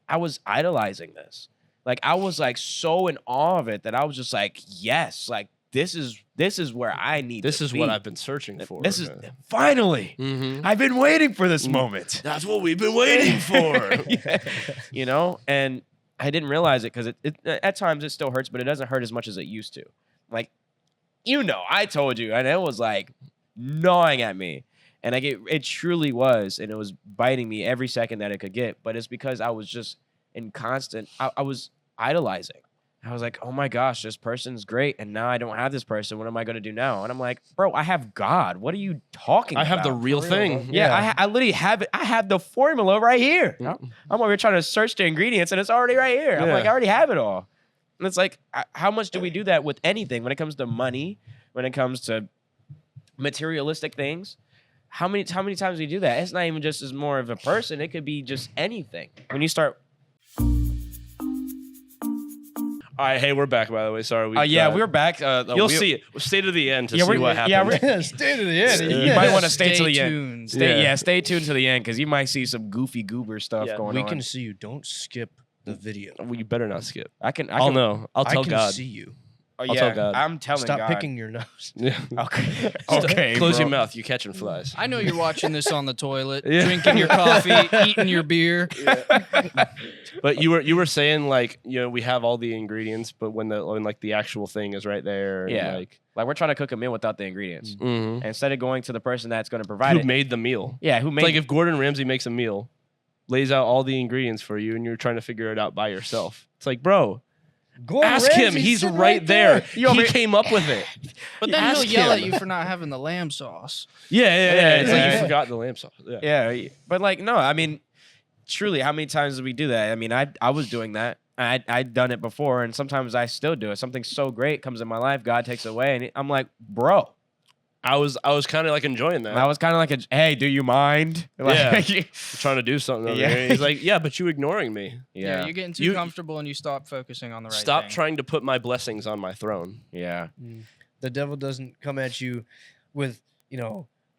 I was idolizing this. Like, I was like so in awe of it that I was just like, yes, like this is where I need. This to is be. what I've been searching for. This is finally. Mm-hmm. I've been waiting for this moment. That's what we've been waiting for. Yeah. And I didn't realize it because it at times it still hurts, but it doesn't hurt as much as it used to. Like, I told you, and it was like gnawing at me. And it truly was, and it was biting me every second that it could get. But it's because I was just in constant, I was idolizing. I was like, oh my gosh, this person's great, and now I don't have this person. What am I going to do now? And I'm like, bro, I have God. What are you talking about? I have the real thing. Yeah, I literally have it. I have the formula right here. I'm over here trying to search the ingredients, and it's already right here. I'm like, I already have it all. And it's like, how much do we do that with anything? When it comes to money, when it comes to materialistic things, how many times do we do that? It's not even just as more of a person. It could be just anything. When you start. All right, hey, we're back, by the way. Sorry. We're back. You'll see it. We'll stay to the end to see what happens. Yeah, Stay to the end. You might want to stay to Stay the end. tuned. Stay tuned to the end because you might see some goofy goober stuff Yeah. going We on. can see you. Don't skip the video. Well, you better not skip. I can. I'll know. I'll tell I can God. see you. Oh, I'll tell God. I'm telling Stop God. picking your nose. Yeah. Okay. Okay. Close bro. your mouth. You're catching flies. I know you're watching this on the toilet, Yeah. drinking your coffee, eating your beer. But you were saying like we have all the ingredients, but when like the actual thing is right there. And Yeah. Like we're trying to cook a meal without the ingredients. mhm. And instead of going to the person that's going to provide Who it. made the meal? Yeah. Who It's made like if Gordon Ramsay makes a meal, lays out all the ingredients for you, and you're trying to figure it out by yourself. It's like, bro, Gordon ask him. Ramsay's He's sitting right there. You over He here- came up with it. But then he'll Ask yell him. at you for not having the lamb sauce. Yeah. It's like Yeah. you forgot the lamb sauce. Yeah. Yeah, but like no, I mean, truly, how many times did we do that? I mean, I was doing that. I'd done it before, and sometimes I still do it. Something so great comes in my life, God takes it away, and I'm like, bro, I was kind of like enjoying that. And I was kind of like, hey, do you mind? Yeah. Like, trying to do something over Yeah. here. He's like, yeah, but you ignoring me. Yeah, you're getting too You- comfortable and you stop focusing on the right Stop thing. trying to put my blessings on my throne. Yeah. The devil doesn't come at you with,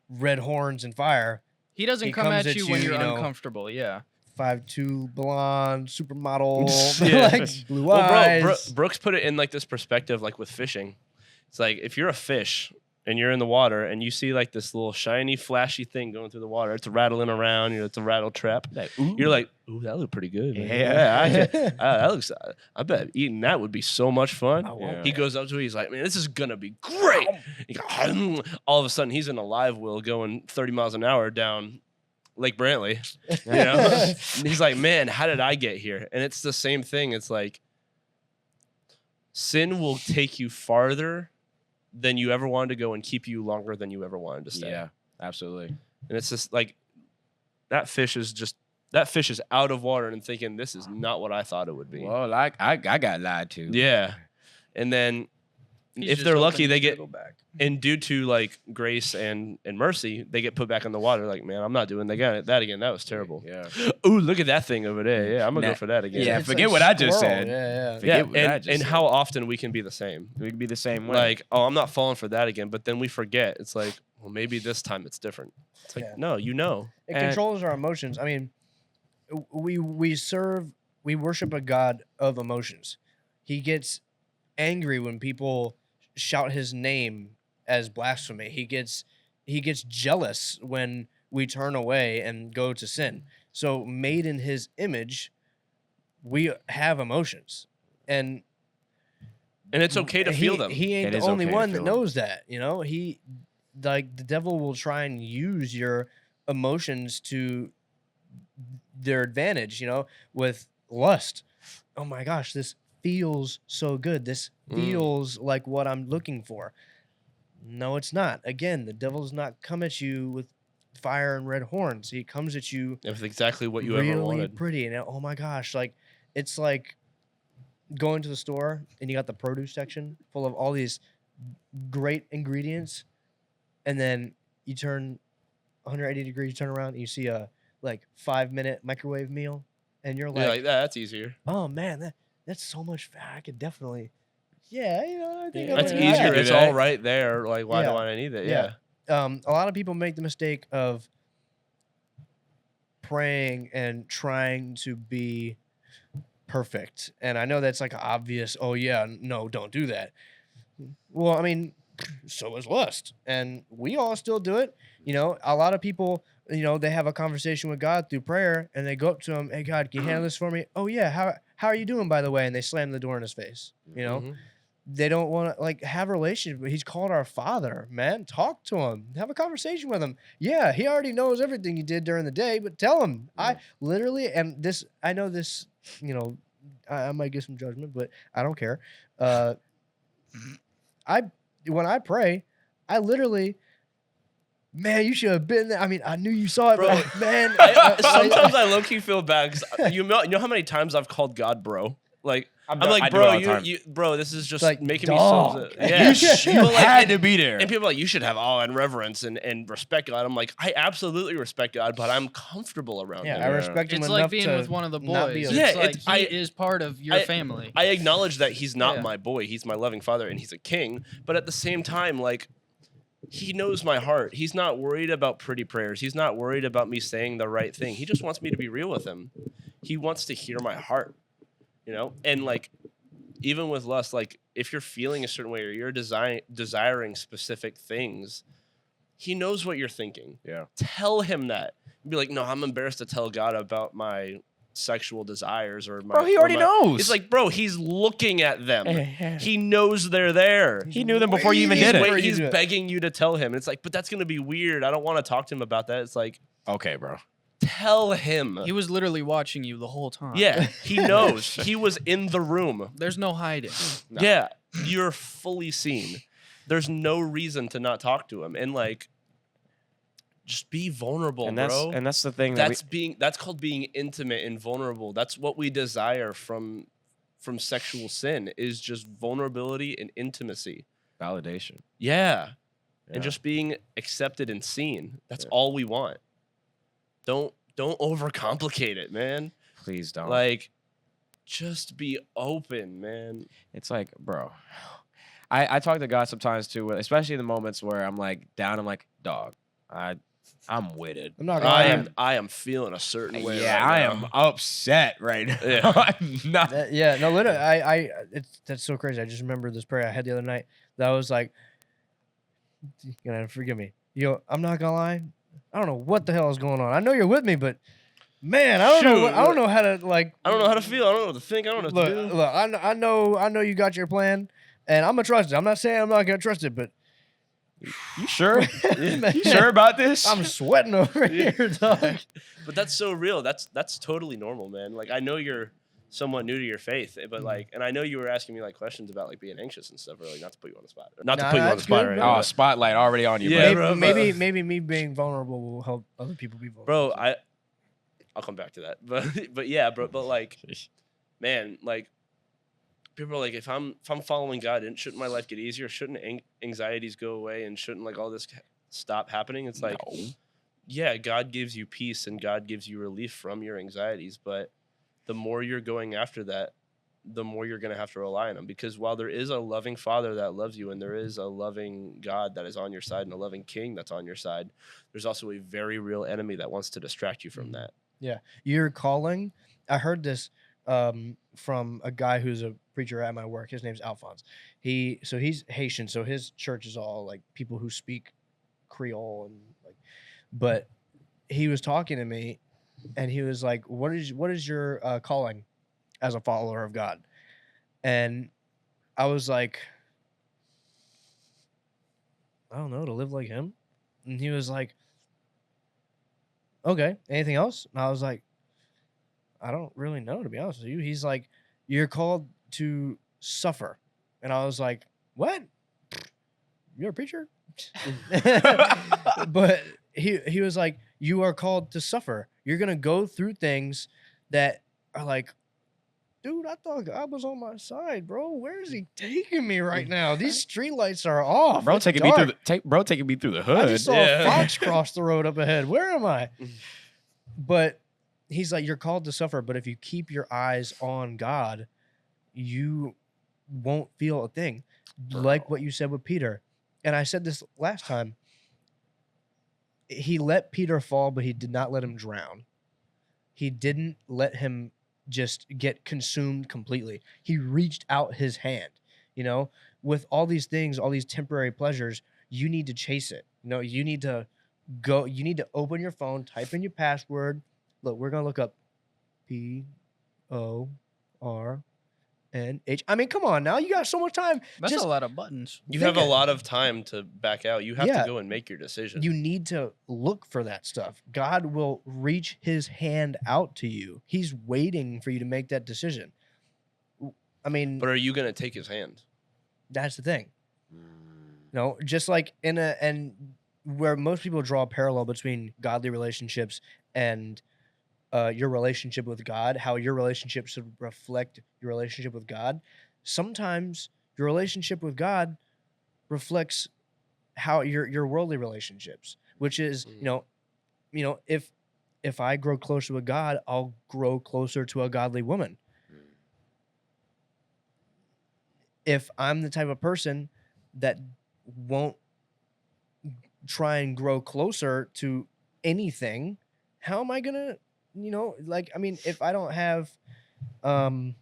red horns and fire. He doesn't He come comes at you when you're you know, uncomfortable. Yeah. 5'2" blonde supermodel, Yeah. like blue Well, eyes. bro, Brooks put it in like this perspective, like with fishing. It's like if you're a fish and you're in the water and you see like this little shiny, flashy thing going through the water, it's rattling around. It's a rattle trap. You're like, ooh, that looked pretty good. Man. Yeah. That looks. I bet eating that would be so much fun. I want He goes up to it. He's like, man, this is gonna be great. He goes, all of a sudden, he's in a live wheel going 30 miles an hour down Lake Brantley. And he's like, man, how did I get here? And it's the same thing. It's like sin will take you farther than you ever wanted to go and keep you longer than you ever wanted to stay. Yeah, absolutely. And it's just like that fish is out of water and thinking this is not what I thought it would be. Well, like I got lied to. Yeah. And then He's if just they're hoping lucky, you they get go back. and due to like grace and mercy, they get put back in the water. Like, man, I'm not doing that again. That was terrible. Yeah. Ooh, look at that thing over there. Yeah, I'm gonna Nah. go for that again. Yeah, It's forget like what I just squirrel. said. Yeah. Forget what I just and said. how often we can be the same. We could be the same way. Like, oh, I'm not falling for that again. But then we forget. It's like, well, maybe this time it's different. It's like, Yeah. no, you know. It And- controls our emotions. I mean, we worship a God of emotions. He gets angry when people shout his name as blasphemy. He gets jealous when we turn away and go to sin. So made in his image, we have emotions. And it's okay to feel them. He ain't It the is only okay to one that feel them. knows that, He the devil will try and use your emotions to their advantage, with lust. Oh my gosh, this feels so good. This feels like what I'm looking for. No, it's not. Again, the devil does not come at you with fire and red horns. He comes at you It's exactly what you really ever wanted. pretty. And oh my gosh, like it's like going to the store and you got the produce section full of all these great ingredients, and then you turn 180 degrees, you turn around and you see a 5-minute microwave meal, and you're Yeah, like, like that's easier. oh man, that's so much fat. I could definitely, I think Yeah, That's I'm yeah, gonna do easier. do It's that. all right there. Like, why do Yeah. I need it? Yeah. Yeah. A lot of people make the mistake of praying and trying to be perfect. And I know that's like an obvious, oh yeah, no, don't do that. Well, I mean, so is lust. And we all still do it. A lot of people, they have a conversation with God through prayer and they go up to him, hey God, can you handle this for me? Oh yeah, how are you doing, by the way? And they slam the door in his face. Mhm. They don't want to have a relationship. But he's called our father, man. Talk to him. Have a conversation with him. Yeah, he already knows everything you did during the day, but tell him. I literally, and this, I know this, I might get some judgment, but I don't care. When I pray, I literally, man, you should have been there. I mean, I knew you saw it, Bro, but man, Sometimes I low key feel bad because you know how many times I've called God bro. Like I'm like, I do it bro, all the time. bro, this is just Like, making dog. me so. Yeah, You But, like, had to be there. and people are like, you should have awe and reverence and respect God. I'm like, I absolutely respect God, but I'm comfortable around yeah, him. I respect him It's enough like being to with one of the not be boys. a- Yeah, It's like it's- I- he is part of your family. I acknowledge that he's not Yeah. my boy. He's my loving father and he's a king. But at the same time, like, he knows my heart. He's not worried about pretty prayers. He's not worried about me saying the right thing. He just wants me to be real with him. He wants to hear my heart, And like, even with lust, like if you're feeling a certain way or you're desiring specific things, he knows what you're thinking. Yeah. Tell him that. Be like, no, I'm embarrassed to tell God about my sexual desires or my. Bro, he or already my-" knows. It's like, bro, he's looking at them. He He knows they're there. knew them before you even He's did it. wait- Wait, he's do it. begging you to tell him. It's like, but that's gonna be weird. I don't want to talk to him about that. It's like, Okay, bro. tell him. He was literally watching you the whole time. Yeah, he knows. He was in the room. There's no hiding. No. Yeah, you're fully seen. There's no reason to not talk to him, and like, just be vulnerable, And bro. that's the thing. That That's called being intimate and vulnerable. That's what we desire from sexual sin is just vulnerability and intimacy. validation. Yeah. and just being accepted and seen. That's Yeah. all we want. Don't overcomplicate it, man. Please don't. Like, just be open, man. It's like, bro. I talk to God sometimes too, especially in the moments where I'm like down. I'm like, dog, I'm with it. I'm not gonna lie. I am feeling a certain way. Yeah, right I now. am upset right now. Yeah. I'm not. Yeah, no, literally, that's so crazy. I just remember this prayer I had the other night. That was like, you're gonna forgive me. I'm not gonna lie. I don't know what the hell is going on. I know you're with me, but man, I don't know how to like. I don't know how to feel. I don't know what to think. I don't know what to do. Look, I know you got your plan, and I'm gonna trust it. I'm not saying I'm not gonna trust it, but You sure? Man, You sure about this? I'm sweating over here, dog. But that's so real. That's totally normal, man. Like, I know you're somewhat new to your faith, but like, and I know you were asking me like questions about like being anxious and stuff earlier. Not to put you on the spot. Not to Nah, put you on the that's spot good, right bro. now. Oh, spotlight already on you. Yeah, bro. bro. Maybe me being vulnerable will help other people be vulnerable. Bro, I'll come back to that. But yeah, bro. But like, man, like, people are like, if I'm following God, and shouldn't my life get easier? Shouldn't anxieties go away? And shouldn't like all this stop happening? It's like, No. yeah, God gives you peace and God gives you relief from your anxieties. But the more you're going after that, the more you're going to have to rely on him. Because while there is a loving Father that loves you, and there is a loving God that is on your side, and a loving King that's on your side, there's also a very real enemy that wants to distract you from that. Yeah, your calling. I heard this from a guy who's a preacher at my work. His name's Alphonse. He's Haitian, so his church is all like people who speak Creole and like. But he was talking to me, and he was like, "What is your calling as a follower of God?" And I was like, "I don't know, to live like Him." And he was like, "Okay, anything else?" And I was like, "I don't really know, to be honest with you." He's like, "You're called to suffer." And I was like, "What? You're a preacher?" But he was like, "You are called to suffer. You're going to go through things that are like, dude, I thought God was on my side, bro. Where is he taking me right now? These streetlights are off. Bro, It's taking me through dark. taking me through the I hood. just saw a fox cross the road up ahead. Where am I?" But he's like, "You're called to suffer, but if you keep your eyes on God, you won't feel a thing." Like what you said with Peter. And I said this last time. He let Peter fall, but he did not let him drown. He didn't let him just get consumed completely. He reached out his hand. You know, with all these things, all these temporary pleasures, you need to chase it. You know, you need to go. You need to open your phone, type in your password. Look, we're gonna look up PORNH. I mean, come on now. You got so much time. That's Just a lot of buttons. You Think have a it. lot of time to back out. You have Yeah. to go and make your decision. You need to look for that stuff. God will reach his hand out to you. He's waiting for you to make that decision. I mean, But are you going to take his hand? that's the thing. No, just like and where most people draw a parallel between godly relationships and your relationship with God, how your relationship should reflect your relationship with God. Sometimes your relationship with God reflects how your worldly relationships, which is, if I grow closer with God, I'll grow closer to a godly woman. If I'm the type of person that won't try and grow closer to anything, how am I gonna, if I don't have, I'm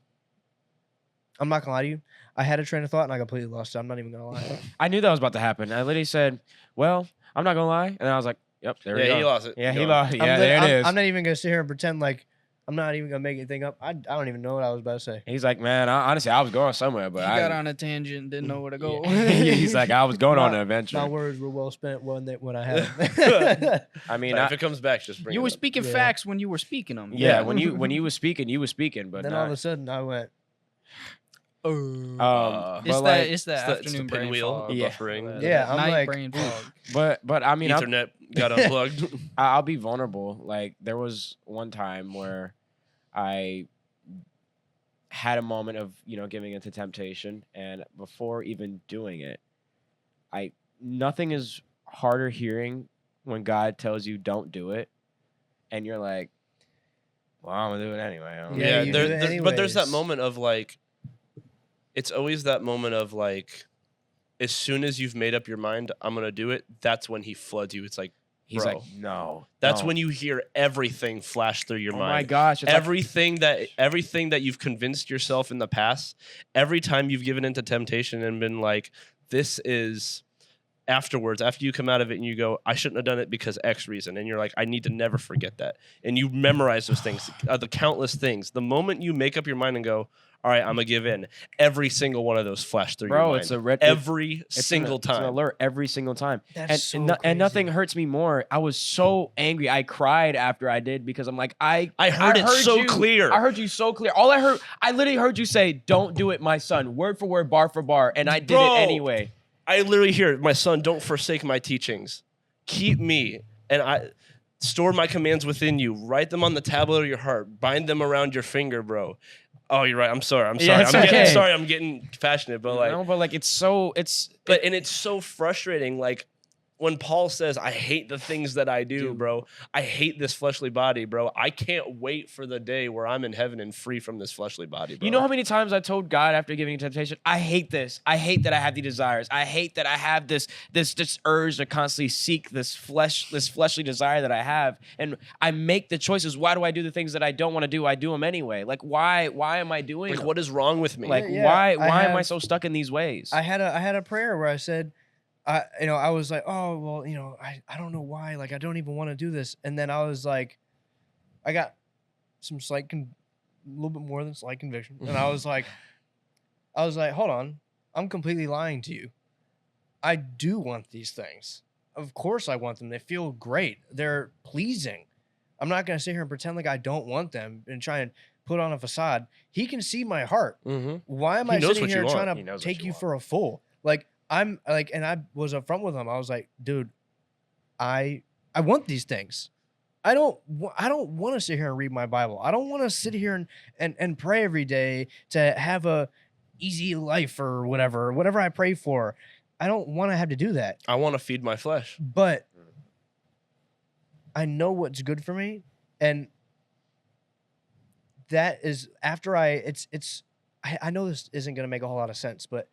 not gonna lie to you, I had a train of thought and I completely lost it. I'm not even gonna lie. I knew that was about to happen. I literally said, "Well, I'm not gonna lie," and I was like, "Yep, there we go." He lost it. Yeah, he Go on. lost. Yeah, there it is. I'm not even gonna sit here and pretend like I'm not even gonna make anything up. I don't even know what I was about to say. He's like, "Man, honestly, I was going somewhere, but He I got on a tangent, didn't know where to go. He's like, "I was going on an My adventure." words were well spent when I had them. I mean, If it comes back, just bring You it were up. speaking Yeah. facts when you were speaking them. yeah, when you was speaking, but then not, all of a sudden I went, It's but that like, it's that it's the afternoon brain pinwheel, fog. the Yeah. buffering. Yeah, I'm night like, brain fog. but I mean, Ethernet got unplugged. I'll be vulnerable. Like there was one time where I had a moment of giving into temptation, and before even doing it, I nothing is harder hearing when God tells you don't do it, and you're like, well, I'm gonna do it anyway. I don't Yeah, know. you do it but there's that anyways. moment of like, it's always that moment of like, as soon as you've made up your mind, I'm gonna do it. That's when he floods you. It's like, He's bro, like, no. that's don't. when you hear everything flash through your Oh mind. my gosh! It's like, Everything that you've convinced yourself in the past, every time you've given into temptation and been like, this is afterwards, after you come out of it and you go, I shouldn't have done it because X reason. And you're like, I need to never forget that. And you memorize those things, the countless things. The moment you make up your mind and go, all right, I'm gonna give in, every single one of those flash through your bro, mind. it's a red. every It's single It's time. an alert every single time. That's so And nothing crazy. hurts me more. I was so angry. I cried after I did because I'm like, I heard it so you. clear. I heard you so clear. I literally heard you say, "Don't do it, my son," word for word, bar for bar, and I did Bro. it anyway. I literally hear, my son, don't forsake my teachings. Keep me, and I store my commands within you. Write them on the tablet of your heart. Bind them around your finger, bro. Oh, you're right. I'm sorry. Yeah, it's I'm okay. getting sorry. I'm getting passionate, but like, No, but like it's so and it's so frustrating. Like when Paul says, I hate the things that I do, Dude. bro. I hate this fleshly body, bro. I can't wait for the day where I'm in heaven and free from this fleshly body, bro. You know how many times I told God after giving temptation, I hate this. I hate that I have these desires. I hate that I have this urge to constantly seek this fleshly desire that I have. And I make the choices. Why do I do the things that I don't want to do? I do them anyway. Like why am I doing like, them? what is wrong with me? Like Yeah, why I am I have- so stuck in these ways? I had a prayer where I said, I was like, oh well, I don't know why, like I don't even want to do this, and then I was like, I got some a little bit more than slight conviction, and I was like, hold on, I'm completely lying to you. I do want these things. Of course I want them. They feel great. They're pleasing. I'm not gonna sit here and pretend like I don't want them and try and put on a facade. He can see my heart. Mm-hmm. Why am He I knows sitting what you here want. trying He to knows what take you you want. for a fool? Like I'm like, and I was upfront with him. I was like, dude, I want these things. I don't want to sit here and read my Bible. I don't want to sit here and pray every day to have a easy life or whatever I pray for. I don't want to have to do that. I want to feed my flesh. But I know what's good for me, and that is after I know this isn't going to make a whole lot of sense, but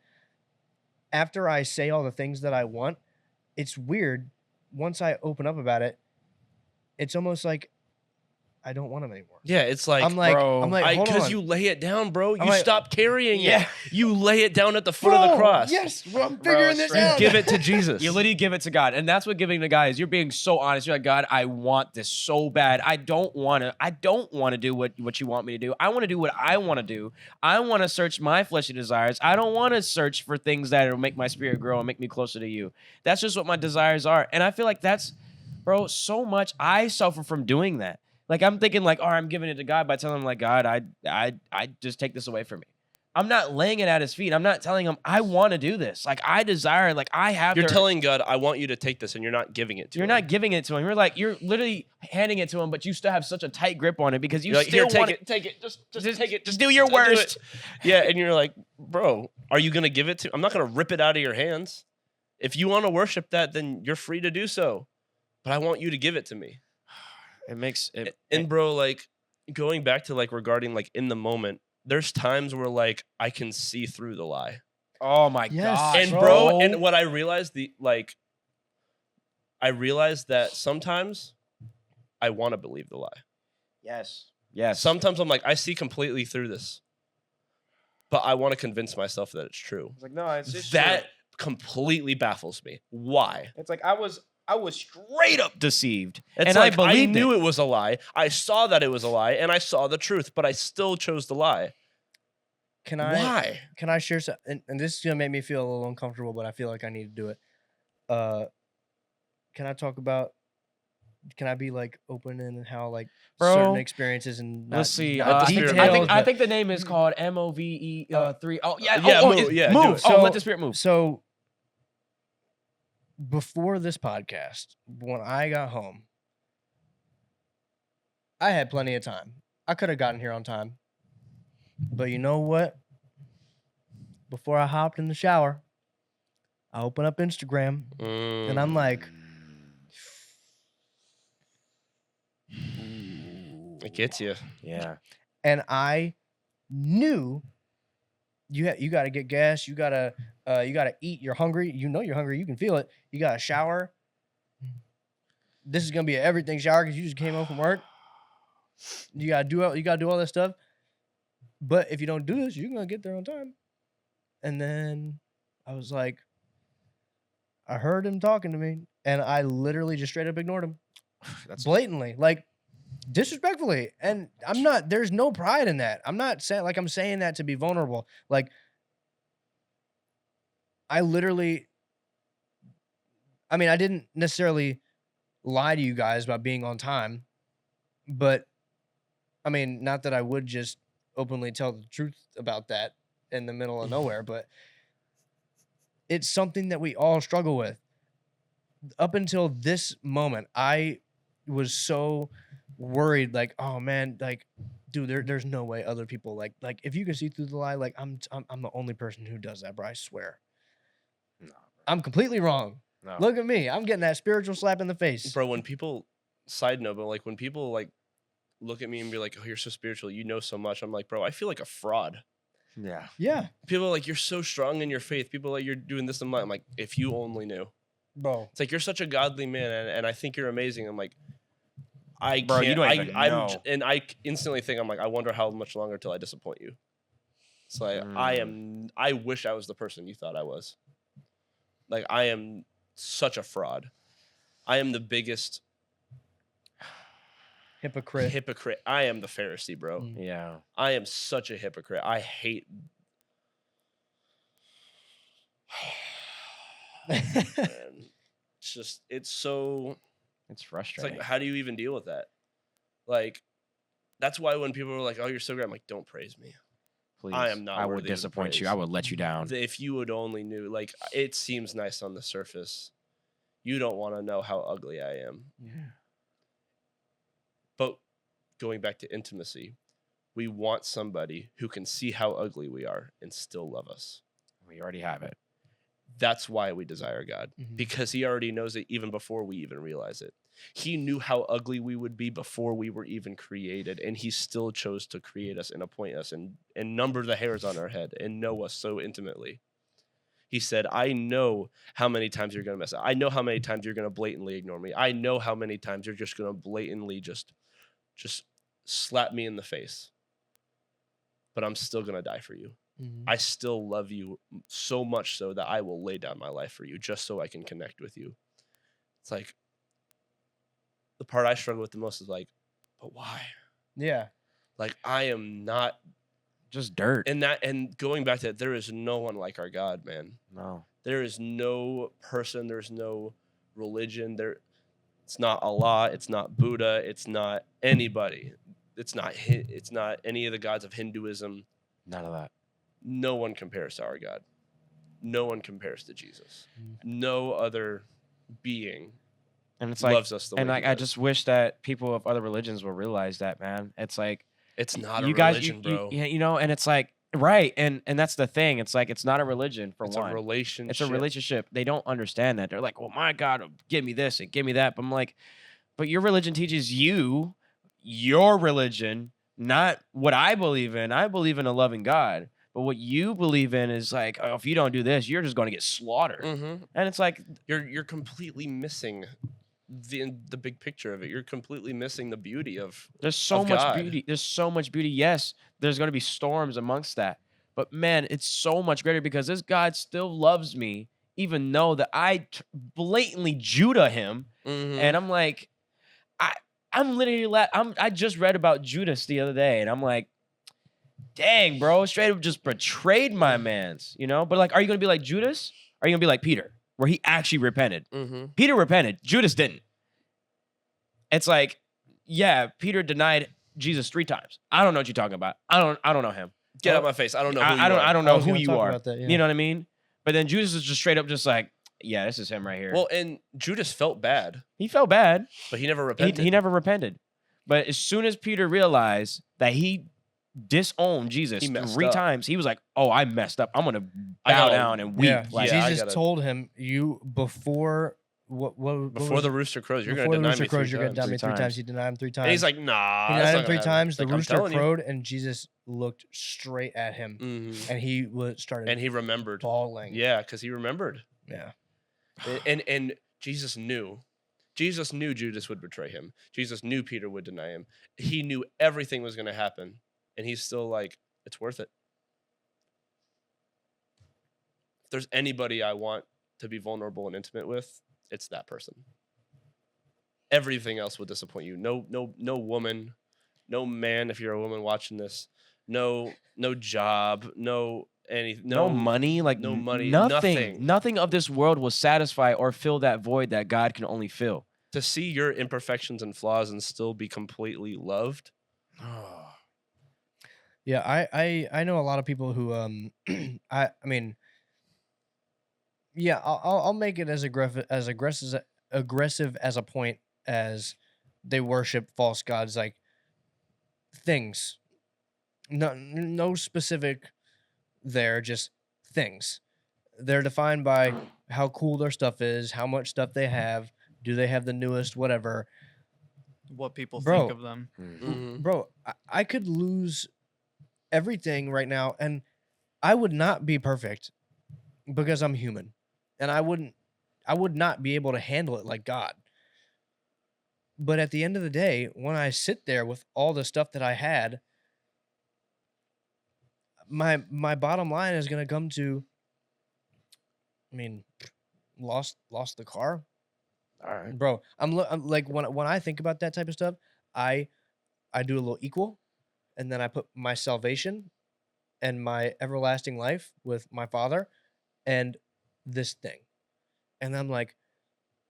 after I say all the things that I want, it's weird. Once I open up about it, it's almost like I don't want them anymore. Yeah, it's like, I'm like, bro, hold because on. you lay it down, bro. You like, stop carrying yeah. it. You lay it down at the foot of the cross. Yes, bro, I'm figuring this straight out. Give it to Jesus. You literally give it to God. And that's what giving to God is. You're being so honest. You're like, God, I want this so bad. I don't want to do what you want me to do. I want to do what I want to do. I want to search my fleshly desires. I don't want to search for things that will make my spirit grow and make me closer to you. That's just what my desires are. And I feel like that's, bro, so much I suffer from doing that. Like I'm thinking like, oh, I'm giving it to God by telling him like, God, I just take this away from me. I'm not laying it at his feet. I'm not telling him I want to do this. Like I desire, like I have. You're telling God, I want you to take this, and you're not giving it to him. You're not giving it to him. You're literally handing it to him, but you still have such a tight grip on it because you You're like, still here, want take it. Just take it. Just do your do it. worst. Yeah, and you're like, bro, are you gonna give it to? I'm not gonna rip it out of your hands. If you want to worship that, then you're free to do so. But I want you to give it to me. It makes it. And bro, like going back to like regarding like in the moment, there's times where like I can see through the lie. Oh my Yes, gosh, And bro, and what I realized I realized that sometimes I want to believe the lie. yes. Sometimes I'm like, I see completely through this, but I want to convince myself that it's true. It's like no, it's just That completely baffles me. Why? It's like I was straight up deceived, It's and like I believed knew it. it was a lie. I saw that it was a lie, and I saw the truth, but I still chose the lie. Why? Can I share some? And this is gonna make me feel a little uncomfortable, but I feel like I need to do it. Can I talk about? Can I be like open in how like Bro, certain experiences and not, Let's see. not the spirit I moves. think the name is called MOVE 3. Oh yeah. Yeah, Oh, move, it's- yeah, do move. it. Oh, So- let the spirit move. So before this podcast, when I got home, I had plenty of time. I could have gotten here on time. But you know what? Before I hopped in the shower, I open up Instagram and I'm like, it gets you. Yeah. and I knew you got to get gas, you got to eat, you're hungry, you're hungry, you can feel it. You got to shower. This is going to be an everything shower cuz you just came home from work. You got to do all this stuff. But if you don't do this, you're going to get there on time. And then I was like, I heard him talking to me and I literally just straight up ignored him. That's Blatantly, like disrespectfully. And there's no pride in that. I'm not saying I'm saying that to be vulnerable. Like I didn't necessarily lie to you guys about being on time, but I mean, not that I would just openly tell the truth about that in the middle of nowhere, but it's something that we all struggle with. Up until this moment, I was so worried, like, oh man, like, dude, there's no way other people like if you can see through the lie, like I'm the only person who does that, bro. I swear. No, bro. I'm completely wrong. No. Look at me. I'm getting that spiritual slap in the face. Bro, when people side note, but like when people like look at me and be like, oh, you're so spiritual, you know so much. I'm like, bro, I feel like a fraud. Yeah. Yeah, People are like, you're so strong in your faith. People are like, you're doing this and that. I'm like, if you only knew. bro. It's like, you're such a godly man, and I think you're amazing. I'm like, I Bro, you can't. don't even know. And I instantly think, I'm like, I wonder how much longer till I disappoint you. It's like, I wish I was the person you thought I was. Like, I am such a fraud. I am the biggest Hypocrite. I am the Pharisee, bro. Mm. Yeah. I am such a hypocrite. I hate. Man. It's so. It's It's frustrating. like, how do you even deal with that? Like, that's why when people are like, "Oh, you're so great," I'm like, "Don't praise me." Please. I am not I worthy would of the disappoint you. praise. I would let you down. If you would only knew, like, it seems nice on the surface. You don't want to know how ugly I am. Yeah. But going back to intimacy, we want somebody who can see how ugly we are and still love us. We already have it. That's why we desire God, Mhm. because he already knows it even before we even realize it. He knew how ugly we would be before we were even created, and he still chose to create us and appoint us and number the hairs on our head and know us so intimately. He said, I know how many times you're going to mess up. I know how many times you're going to blatantly ignore me. I know how many times you're just going to blatantly just slap me in the face. But I'm still going to die for you. Mhm. I still love you so much so that I will lay down my life for you just so I can connect with you. It's like, the part I struggle with the most is like, but why? Yeah. Like, I am not. Just dirt. And going back to that, there is no one like our God, man. No. There is no person, there's no religion. It's not Allah, it's not Buddha, it's not anybody. It's not any of the gods of Hinduism. None of that. No one compares to our God. No one compares to Jesus. Mm. No other being And it's like, loves us the way and like, he I does. just wish that people of other religions will realize that, man. It's like, It's not you a guys, religion, bro. you know, and it's like, right. And that's the thing. It's like, it's not a religion for It's one. a relationship. It's a relationship. They don't understand that. They're like, well, my God, give me this and give me that. But I'm like, but your religion teaches you your religion, not what I believe in. I believe in a loving God. But what you believe in is like, oh, if you don't do this, you're just going to get slaughtered. Mm-hmm. And it's like, You're completely missing the big picture of it. You're completely missing the beauty of there's so of much God. beauty. There's so much beauty. Yes, there's going to be storms amongst that. But man, it's so much greater because this God still loves me, even though that I blatantly Judah him. Mm-hmm. And I'm like, I'm literally, I just read about Judas the other day, and I'm like, dang, bro, straight up just betrayed my mans, you know? But like, are you going to be like Judas? Or are you going to be like Peter, where he actually repented? Mm-hmm. Peter repented. Judas didn't. It's like, yeah, Peter denied Jesus 3 times. I don't know what you're talking about. I don't know him. Get out of my face. I don't know who you I are. don't I know was who gonna you talk are. about that, yeah. You know what I mean? But then Judas is just straight up just like, yeah, this is him right here. Well, and Judas felt bad, he felt bad. but he never repented. He never repented. But as soon as Peter realized that he disowned Jesus He messed 3 up. times, he was like, "Oh, I messed up. I'm gonna I bow gotta- down and weep." Yeah, Like, I Jesus gotta- told him, "You before Before was the it? rooster crows, you're Before going to the deny rooster me crows, 3 you're gonna times. deny me 3 times." times. He denied him 3 times. And he's like, nah. he that's denied not him 3 gonna happen. times. The Like, I'm rooster telling you. crowed, and Jesus looked straight at him, Mhm. and he started And he remembered. bawling. Yeah, because he remembered. Yeah. And Jesus knew. Jesus knew Judas would betray him. Jesus knew Peter would deny him. He knew everything was going to happen. And he's still like, it's worth it. If there's anybody I want to be vulnerable and intimate with, it's that person. Everything else will disappoint you. No woman, no man, if you're a woman watching this, no job, no money, like no money, nothing. nothing. Nothing of this world will satisfy or fill that void that God can only fill. To see your imperfections and flaws and still be completely loved. Yeah, I know a lot of people who I mean, yeah, I'll make it as aggressive as a point as they worship false gods, like things. No specific there, just things. They're defined by how cool their stuff is, how much stuff they have, do they have the newest whatever. What people Bro. think of them. Mhm. Bro, I could lose everything right now, and I would not be perfect because I'm human, and I would not be able to handle it like God. But at the end of the day, when I sit there with all the stuff that I had, my bottom line is going to come to, I mean, lost the car. All right. Bro, I'm like, when I think about that type of stuff, I do a little equal, and then I put my salvation and my everlasting life with my Father and this thing. And I'm like,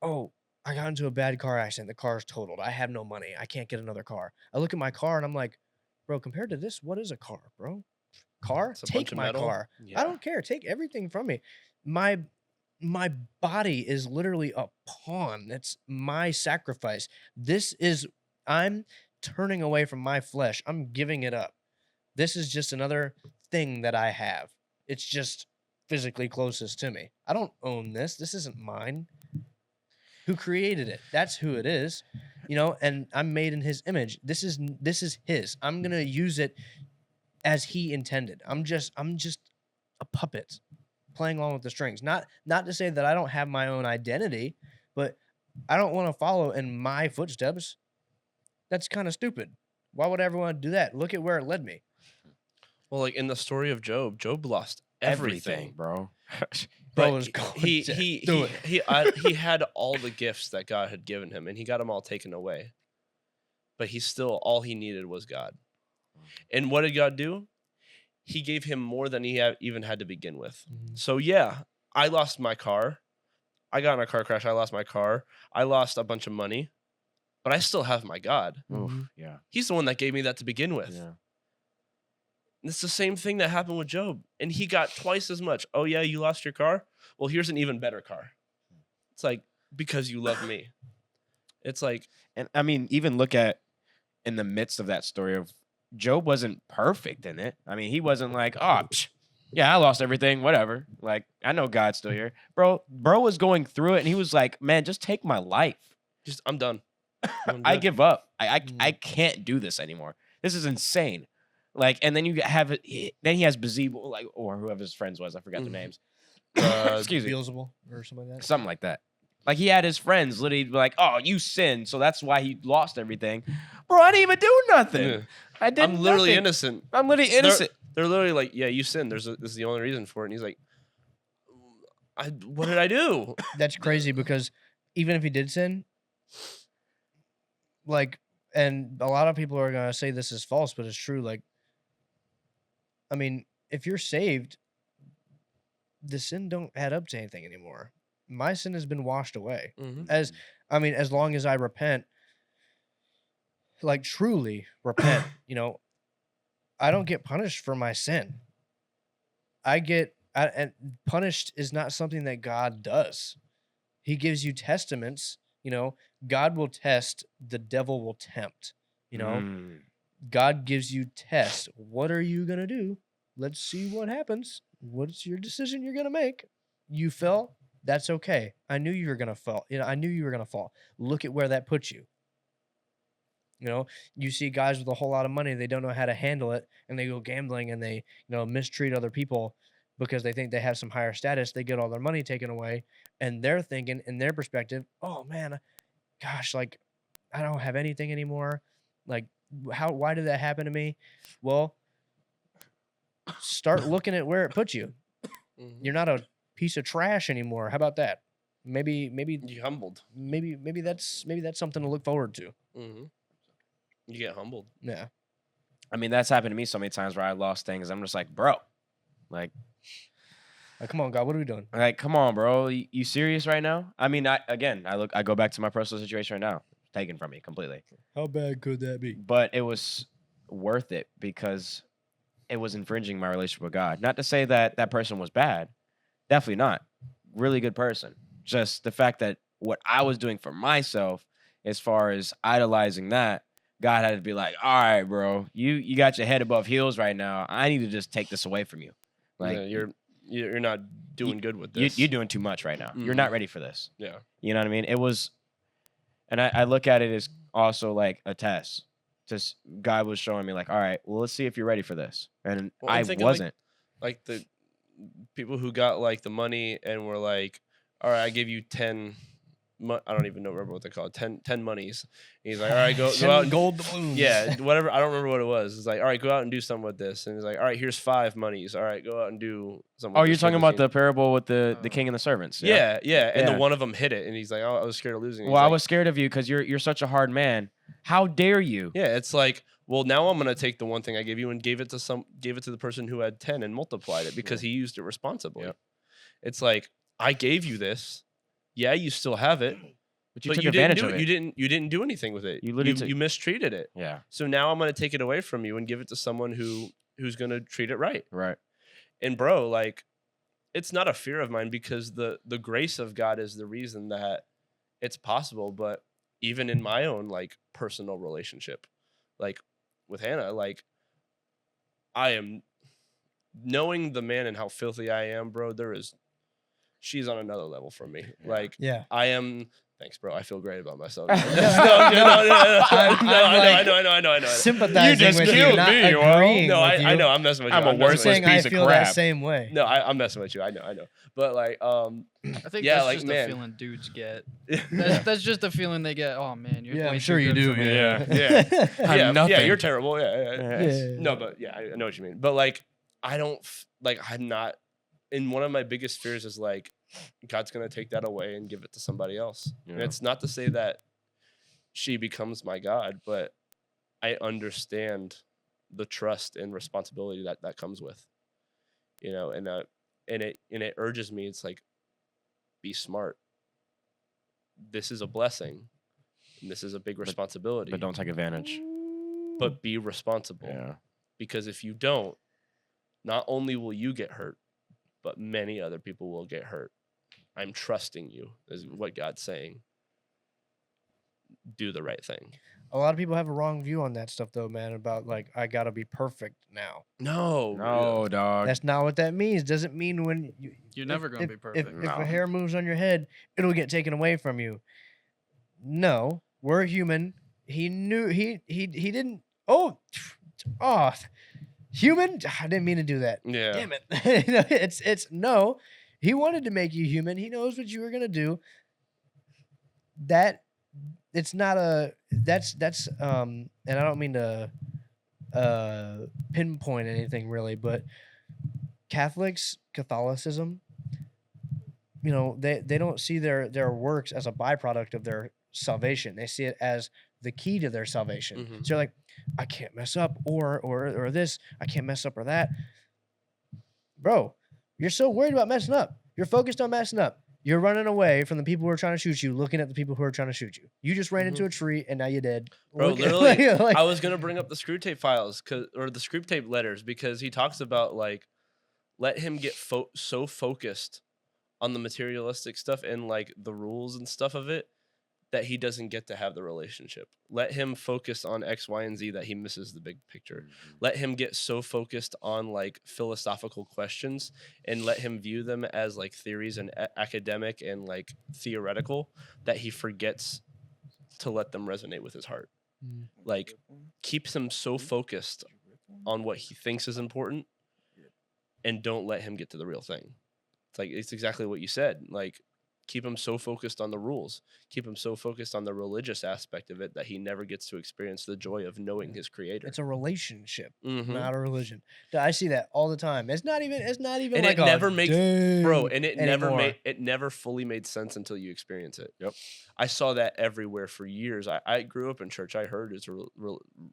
oh, I got into a bad car accident. The car's totaled. I have no money. I can't get another car. I look at my car and I'm like, bro, compared to this, what is a car, bro? Car? It's a bunch Take of my metal. car. I don't care. Take everything from me. My body is literally a pawn. That's my sacrifice. I'm turning away from my flesh. I'm giving it up. This is just another thing that I have. It's just physically closest to me. I don't own this. This isn't mine. Who created it? That's who it is. And I'm made in his image. This is his. I'm going to use it as he intended. I'm just a puppet playing along with the strings. Not to say that I don't have my own identity, but I don't want to follow in my footsteps. That's kind of stupid. Why would I ever want to do that? Look at where it led me. Well, like in the story of Job lost everything. bro. Bro But was going he had all the gifts that God had given him, and he got them all taken away. But all he needed was God. And what did God do? He gave him more than he even had to begin with. Mhm. So yeah, I lost my car. I got in a car crash. I lost my car. I lost a bunch of money, but I still have my God. Oof, Mhm. yeah. He's the one that gave me that to begin with. Yeah. And it's the same thing that happened with Job. And he got twice as much. Oh, yeah, you lost your car? Well, here's an even better car. It's like, because you love me. It's like, And I mean, even look at in the midst of that story of Job wasn't perfect in it. I mean, he wasn't like, oh, yeah, I lost everything, whatever. Like, I know God's still here. Bro was going through it and he was like, man, just take my life. I'm done. I'm I good. give up. I can't do this anymore. This is insane. Like, and then you have it. Then he has Beelzebub, like, or whoever his friends was. I forgot their Mhm. names. Excuse me, Beelzebub or something like that. something like that. Like he had his friends literally be like, "Oh, you sinned, so that's why he lost everything." Bro, I didn't even do nothing. Yeah. I did. I'm literally nothing. innocent. I'm literally innocent. They're literally like, yeah, you sinned. This is the only reason for it. And he's like, what did I do? That's crazy because even if he did sin, like, and a lot of people are gonna say this is false, but it's true. Like, I mean, if you're saved, the sin don't add up to anything anymore. My sin has been washed away. Mhm. As long as I repent, like truly repent, I don't get punished for my sin. And punished is not something that God does. He gives you testaments. God will test, the devil will tempt. Mm. God gives you tests. What are you gonna do? Let's see what happens. What's your decision you're gonna make? You fell. That's okay. I knew you were gonna fall. I knew you were gonna fall. Look at where that puts you. You see guys with a whole lot of money, they don't know how to handle it, and they go gambling and they, mistreat other people because they think they have some higher status. They get all their money taken away, and they're thinking in their perspective, oh man, gosh, like I don't have anything anymore. Like why did that happen to me? Well, start looking at where it puts you. You're not a piece of trash anymore. How about that? Maybe You humbled. maybe that's something to look forward to. You get humbled. Yeah. I mean, that's happened to me so many times where I lost things. I'm just like, bro, like Come on, God, what are we doing? come on, bro. You serious right now? I mean, I go back to my personal situation right now. Taken from me completely. How bad could that be? But it was worth it because it was infringing my relationship with God. Not to say that that person was bad. Definitely not. Really good person. Just the fact that what I was doing for myself, as far as idolizing that, God had to be like, all right, bro, you got your head above heels right now. I need to just take this away from you. Like you're not doing good with this. You're doing too much right now. You're not ready for this. Yeah. You know what I mean? It was, and I look at it as also like a test. Just God was showing me like, all right, well, let's see if you're ready for this. And I wasn't. Like the people who got like the money and were like, all right, I give you 10. I don't even remember what they call it. 10 monies. And he's like, all right, go out. And, gold doubloons. yeah, whatever. I don't remember what it was. It's like, all right, go out and do something with this. And he's like, all right, here's 5 monies. All right, go out and do something. Oh, you're talking about the parable with the king and the servants. Yeah. And the Yeah. one of them hit it, and he's like, oh, I was scared of losing. Well, I was scared of you because you're such a hard man. How dare you? Yeah, it's like, well, now I'm gonna take the one thing I gave you and gave it to the person who had 10 and multiplied it because he used it responsibly. Yep. It's like, I gave you this. Yeah, you still have it. But you But took you advantage didn't of do, it. you didn't do anything with it. You literally you mistreated it. Yeah. So now I'm gonna take it away from you and give it to someone who's gonna treat it right. Right. And bro, like, it's not a fear of mine because the grace of God is the reason that it's possible. But even in my own like personal relationship, like with Hannah, like I am knowing the man and how filthy I am, bro. She's on another level for me. Yeah. Like Yeah. I am. Thanks, bro. I feel great about myself. I'm I know. Sympathizing You just with you, killed not me, bro. agreeing No, with you. I know. I'm messing with you. I'm a messing with worthless you. saying I piece of feel crap. that same way. No, I'm messing with you. I know. But like, I think Yeah, that's like, just man. a feeling dudes get. That's just a feeling they get. Oh man, you're Yeah, way I'm sure too you good do. for me." Yeah. I'm yeah, nothing. you're terrible. Yeah. Yes. No, but yeah, I know what you mean. But like, I don't I'm not. And one of my biggest fears is like, God's gonna take that away and give it to somebody else. And Yeah. it's not to say that she becomes my God, but I understand the trust and responsibility that comes with, and it urges me. It's like, be smart. This is a blessing, and this is a big responsibility. But don't take advantage. But be responsible. Yeah. Because if you don't, not only will you get hurt, but many other people will get hurt. I'm trusting you, is what God's saying. Do the right thing. A lot of people have a wrong view on that stuff, though, man. About like, I gotta be perfect now. No, dog. That's not what that means. Doesn't mean when You're never gonna be perfect. If No. a hair moves on your head, it'll get taken away from you. No, we're human. He knew he didn't. Oh, human. I didn't mean to do that. Yeah. Damn it. It's no. He wanted to make you human. He knows what you were gonna do. That it's not a that's and I don't mean to pinpoint anything really, but Catholicism, they don't see their works as a byproduct of their salvation. They see it as the key to their salvation. Mhm. So they're like, I can't mess up or this, I can't mess up or that. Bro, you're so worried about messing up. You're focused on messing up. You're running away from the people who are trying to shoot you, looking at the people who are trying to shoot you. You just ran into a tree and now you're dead. Bro, Look- literally, like- I was gonna bring up the screw tape files or the screw tape letters because he talks about like, let him get so focused on the materialistic stuff and like the rules and stuff of it that he doesn't get to have the relationship. Let him focus on X, Y, and Z that he misses the big picture. Let him get so focused on like philosophical questions and let him view them as like theories and academic and like theoretical that he forgets to let them resonate with his heart. Like keeps him so focused on what he thinks is important and don't let him get to the real thing. It's like, it's exactly what you said. Like, keep him so focused on the rules, keep him so focused on the religious aspect of it that he never gets to experience the joy of knowing his creator. It's a relationship, Mhm. not a religion. I see that all the time. It's not even And like it never makes bro, and anymore. it never fully made sense until you experience it. Yep. I saw that everywhere for years. I grew up in church. I heard it's a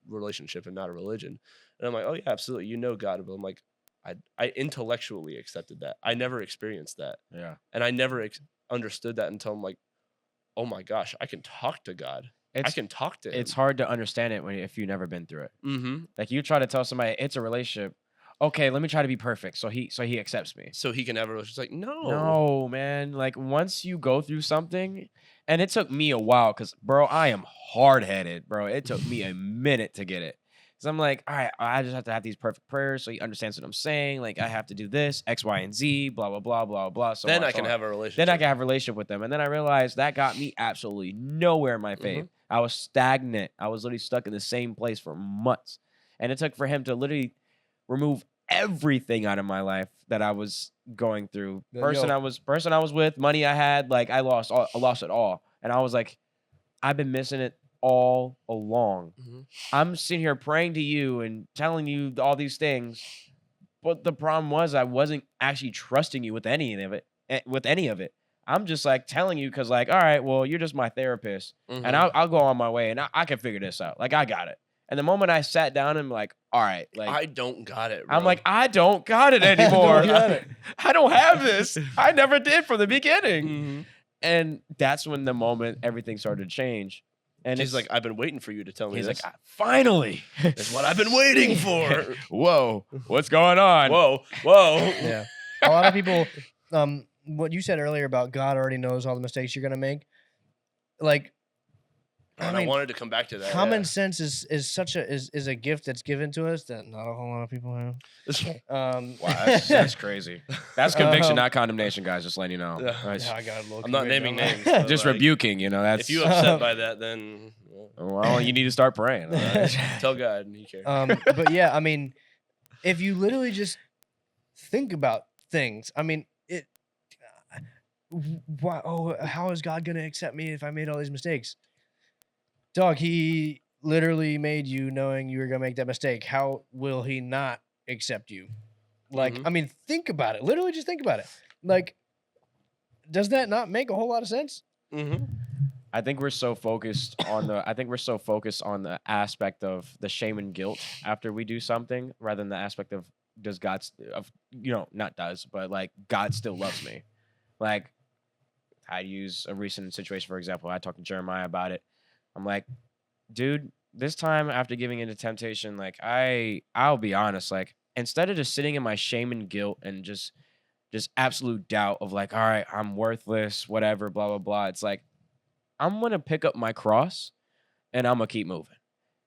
relationship and not a religion. And I'm like, oh yeah, absolutely. You know God. But I'm like, I intellectually accepted that. I never experienced that. Yeah. And I never understood that until I'm like, oh my gosh, I can talk to God. I can talk to him. It's hard to understand it if you've never been through it. Mm-hmm. Like you try to tell somebody it's a relationship. Okay, let me try to be perfect. So he accepts me. So he can have a relationship. It's like, No, man. Like once you go through something, and it took me a while because, bro, I am hard headed, bro. It took me a minute to get it. So I'm like, all right, I just have to have these perfect prayers so he understands what I'm saying. Like I have to do this, X, Y, and Z, blah, blah, blah, blah, blah. So then on, I so can on. have a relationship. Then I can have a relationship with them. And then I realized that got me absolutely nowhere in my faith. I was stagnant. I was literally stuck in the same place for months. And it took for him to literally remove everything out of my life that I was going through. Person I was with, money I had, like I lost it all. And I was like, I've been missing it all along. I'm sitting here praying to you and telling you all these things, but the problem was I wasn't actually trusting you with any of it. I'm just like telling you because like, all right, well, you're just my therapist, and I'll go on my way, and I can figure this out. Like I got it. And the moment I sat down, I'm like, all right, like I don't got it, bro. I'm like, I don't got it anymore. I don't have this. I never did from the beginning. And that's when the moment everything started to change. And he's like, I've been waiting for you to tell me he's this. like, finally. It's what I've been waiting for. Whoa, what's going on? Whoa. Yeah. A lot of people, what you said earlier about God already knows all the mistakes you're going to make. Like, I wanted to come back to that. Common sense is a gift that's given to us that not a whole lot of people have. Wow, that's crazy. That's conviction, not condemnation, guys. Just letting you know. Yeah. I got a little I'm not naming conviction. names. but, Just like, rebuking, you know. That's if you upset by that, then well, you need to start praying. tell God and He cares. But yeah, I mean, if you literally just think about things, I mean, why? Oh, how is God gonna accept me if I made all these mistakes? Dog, he literally made you knowing you were gonna make that mistake. How will he not accept you? Like, I mean, think about it. Literally, just think about it. Like, does that not make a whole lot of sense? I think we're so focused on the aspect of the shame and guilt after we do something, rather than the aspect of does God, not does, but like God still loves me. Like, I use a recent situation for example. I talked to Jeremiah about it. I'm like, dude, this time after giving into temptation, like I'll be honest, like instead of just sitting in my shame and guilt and just absolute doubt of like, all right, I'm worthless, whatever, blah, blah, blah. It's like, I'm going to pick up my cross and I'm going to keep moving.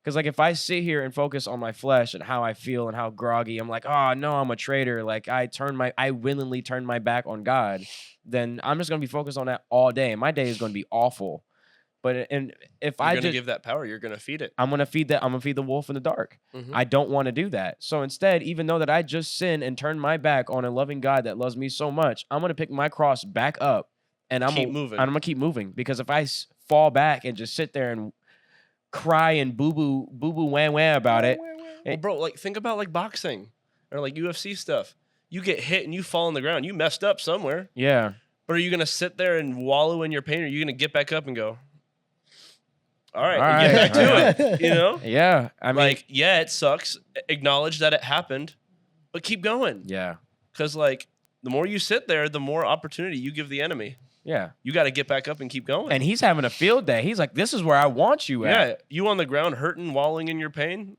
Because like if I sit here and focus on my flesh and how I feel and how groggy, I'm like, oh no, I'm a traitor. Like I willingly turned my back on God. Then I'm just going to be focused on that all day. And my day is going to be awful. But if you're I gonna give that power, you're gonna feed it. I'm gonna feed the wolf in the dark. I don't want to do that. So instead, even though that I just sinned and turned my back on a loving God that loves me so much, I'm gonna pick my cross back up and I'm gonna keep moving. Because if I fall back and just sit there and cry and boo boo wham wham about it, well, bro, like think about like boxing or like UFC stuff. You get hit and you fall on the ground. You messed up somewhere. Yeah. But are you gonna sit there and wallow in your pain, or are you gonna get back up and go, all right, and get back to it, you know? Yeah. I mean, like, yeah, it sucks. Acknowledge that it happened, but keep going. Yeah. Because, like, the more you sit there, the more opportunity you give the enemy. Yeah. You got to get back up and keep going. And he's having a field day. He's like, this is where I want you at. Yeah. You on the ground hurting, wallowing in your pain,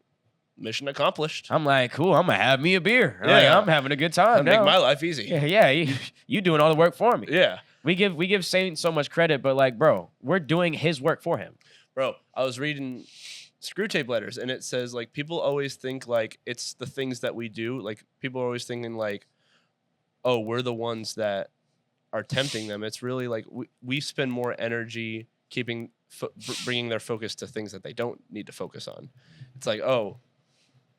mission accomplished. I'm like, cool, I'm going to have me a beer. Yeah. Like, I'm having a good time now. Make my life easy. Yeah. You doing all the work for me. Yeah. We give Satan so much credit, but like, bro, we're doing his work for him. Bro, I was reading Screw Tape Letters, and it says like people always think like it's the things that we do. Like people are always thinking like, oh, we're the ones that are tempting them. It's really like we spend more energy bringing their focus to things that they don't need to focus on. It's like, oh,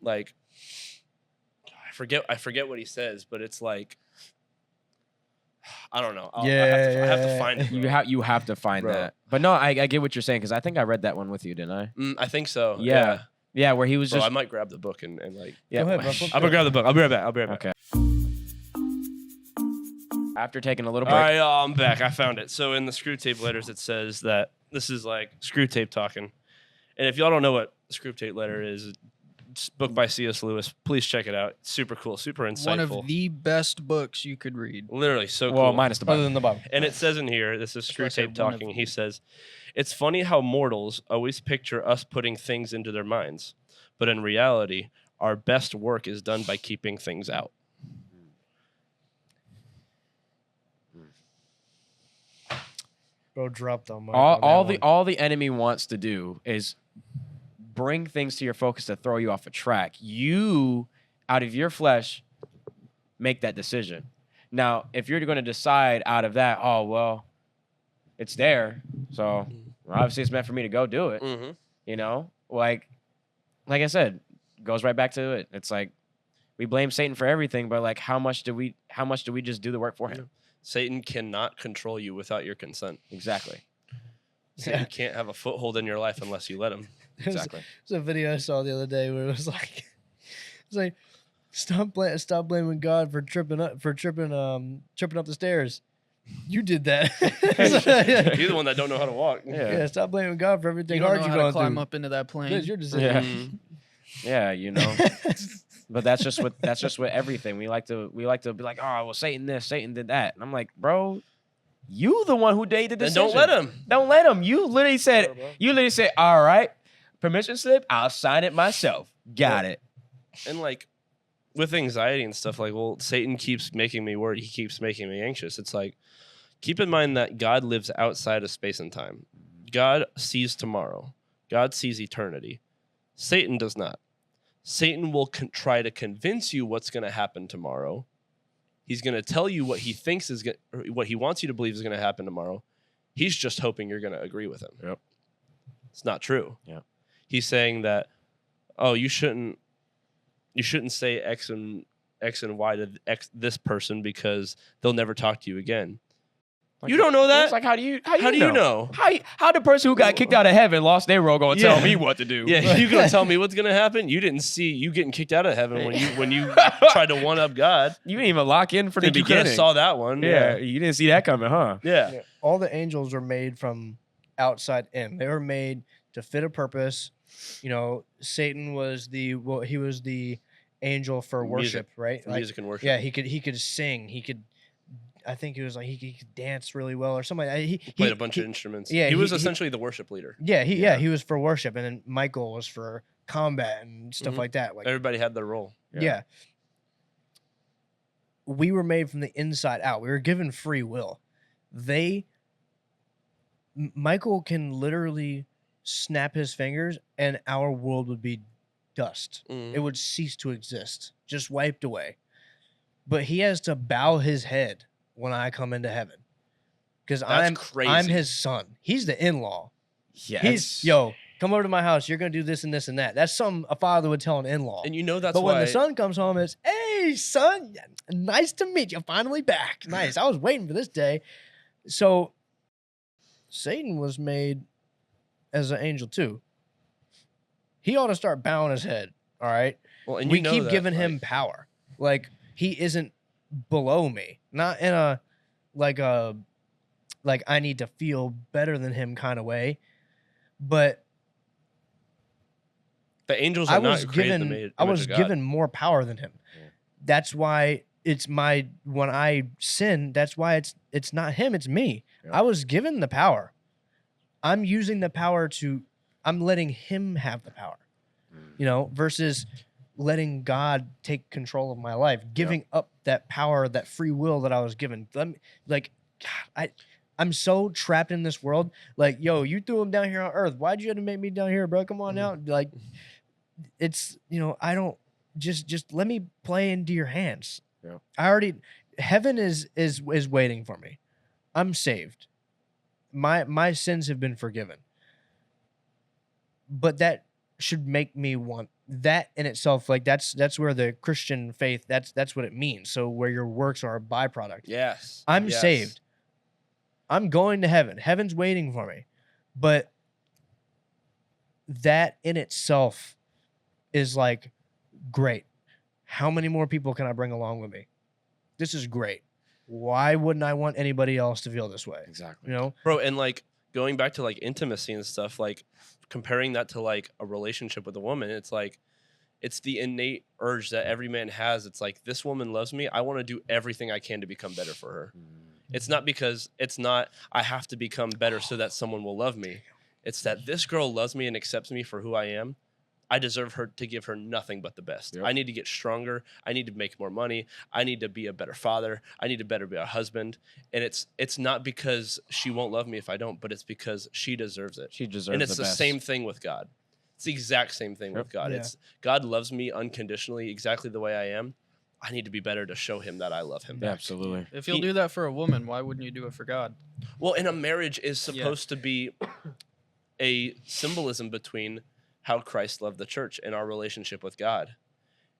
like I forget what he says, but it's like I don't know. I have to find it. Bro. You have to find Bro. that. But no, I get what you're saying because I think I read that one with you, didn't I? I think so. Yeah, where he was Bro, just. I might grab the book and like. Yeah, Go ahead, bro. Flip I'm gonna grab the book. I'll be right back. Okay. After taking a little All break. right, I'm back. I found it. So in the Screw Tape Letters, it says that this is like Screw Tape talking. And if y'all don't know what Screw Tape Letter is, it's a book by C.S. Lewis. Please check it out. It's super cool, super insightful. One of the best books you could read. Literally so Well, cool. minus the Other button. than the Bible. And it says in here, this is Screw I said Tape one of talking. the- He says, "It's funny how mortals always picture us putting things into their minds, but in reality, our best work is done by keeping things out." Bro, dropped on my. All the enemy wants to do is bring things to your focus to throw you off a track. You, out of your flesh, make that decision. Now, if you're going to decide out of that, oh well, it's there, so obviously it's meant for me to go do it. Mm-hmm. You know, like I said, goes right back to it. It's like we blame Satan for everything, but like how much do we just do the work for him? Satan cannot control you without your consent. Exactly. Satan can't have a foothold in your life unless you let him. Exactly. There's a video I saw the other day where it was like, stop blaming God for tripping up the stairs. You did that. You're the one that don't know how to walk. Yeah, stop blaming God for everything You don't hard know you're how to going climb through. up into that plane. It's your decision. Yeah. Mhm. Yeah, you know. But that's just what everything. We like to be like, oh well, Satan this, Satan did that. And I'm like, bro, you the one who dated this. Then don't let him. Don't let him. You literally said, all right, permission slip, I'll sign it myself. Got it. And like with anxiety and stuff, like, well, Satan keeps making me worried. He keeps making me anxious. It's like, keep in mind that God lives outside of space and time. God sees tomorrow. God sees eternity. Satan does not. Satan will try to convince you what's going to happen tomorrow. He's going to tell you what he thinks is what he wants you to believe is going to happen tomorrow. He's just hoping you're going to agree with him. Yep. It's not true. Yeah. He's saying that, oh, you shouldn't say X and Y to this person because they'll never talk to you again. Like, You don't know that. It's like, how do you know? How the person who got kicked out of heaven lost their role going to tell me what to do? Yeah, you gonna tell me what's gonna happen? You didn't see you getting kicked out of heaven when you tried to one up God. You didn't even lock in for the Think you could beginning. have saw that one? Yeah, you didn't see that coming, huh? Yeah. Yeah. All the angels were made from outside in. They were made to fit a purpose. You know, Satan was he was the angel for worship, right? For music and worship. Yeah, he could sing. I think he was like he could dance really well or something. He Played a bunch of instruments. yeah, he was he- essentially the worship leader. he was for worship, and then Michael was for combat and stuff Mhm. like that. Like Everybody had their role. yeah. We were made from the inside out. We were given free will. Michael can literally snap his fingers and our world would be dust. Mhm. It would cease to exist, just wiped away. But he has to bow his head when I come into heaven. Because I'm crazy. his son. He's the in-law. Yeah. He's come over to my house. You're gonna do this and this and that. That's something a father would tell an in-law. And you know that's But why when the son comes home, it's, hey, son, nice to meet you. Finally back. Nice. I was waiting for this day. So Satan was made as an angel too. He ought to start bowing his head. All right. well, and We you know keep that, giving him like, power. Like he isn't below me. Not in a like I need to feel better than him kind of way. But the angels I are was not created given the image I was of God. given more power than him. Yeah. That's why it's when I sin, that's why it's not him, it's me. Yeah. I was given the power. I'm using the power I'm letting him have the power. You know, versus letting God take control of my life, giving up that power, that free will that I was given. I'm so trapped in this world. Like, yo, you threw him down here on earth. Why'd you have to make me down here, bro? Come on now. Like, it's, I don't just let me play into your hands. Yeah. Heaven is waiting for me. I'm saved. My sins have been forgiven. But that should make me want that in itself. Like that's where the Christian faith, that's what it means. So where your works are a byproduct. Yes. I'm saved. I'm going to heaven. Heaven's waiting for me. But that in itself is like, great. How many more people can I bring along with me? This is great. Why wouldn't I want anybody else to feel this way? Exactly. Bro, and like going back to like intimacy and stuff, like comparing that to like a relationship with a woman, it's like, it's the innate urge that every man has. It's like, this woman loves me. I want to do everything I can to become better for her. It's not because I have to become better so that someone will love me. It's that this girl loves me and accepts me for who I am. I deserve her to give her nothing but the best. Yep. I need to get stronger. I need to make more money. I need to be a better father. I need to better be a husband. And it's not because she won't love me if I don't, but it's because she deserves it. She deserves it. And it's the same thing with God. It's the exact same thing with God. Yeah. It's God loves me unconditionally, exactly the way I am. I need to be better to show him that I love him back. Absolutely. If you'll do that for a woman, why wouldn't you do it for God? Well, and a marriage is supposed to be a symbolism between how Christ loved the church and our relationship with God.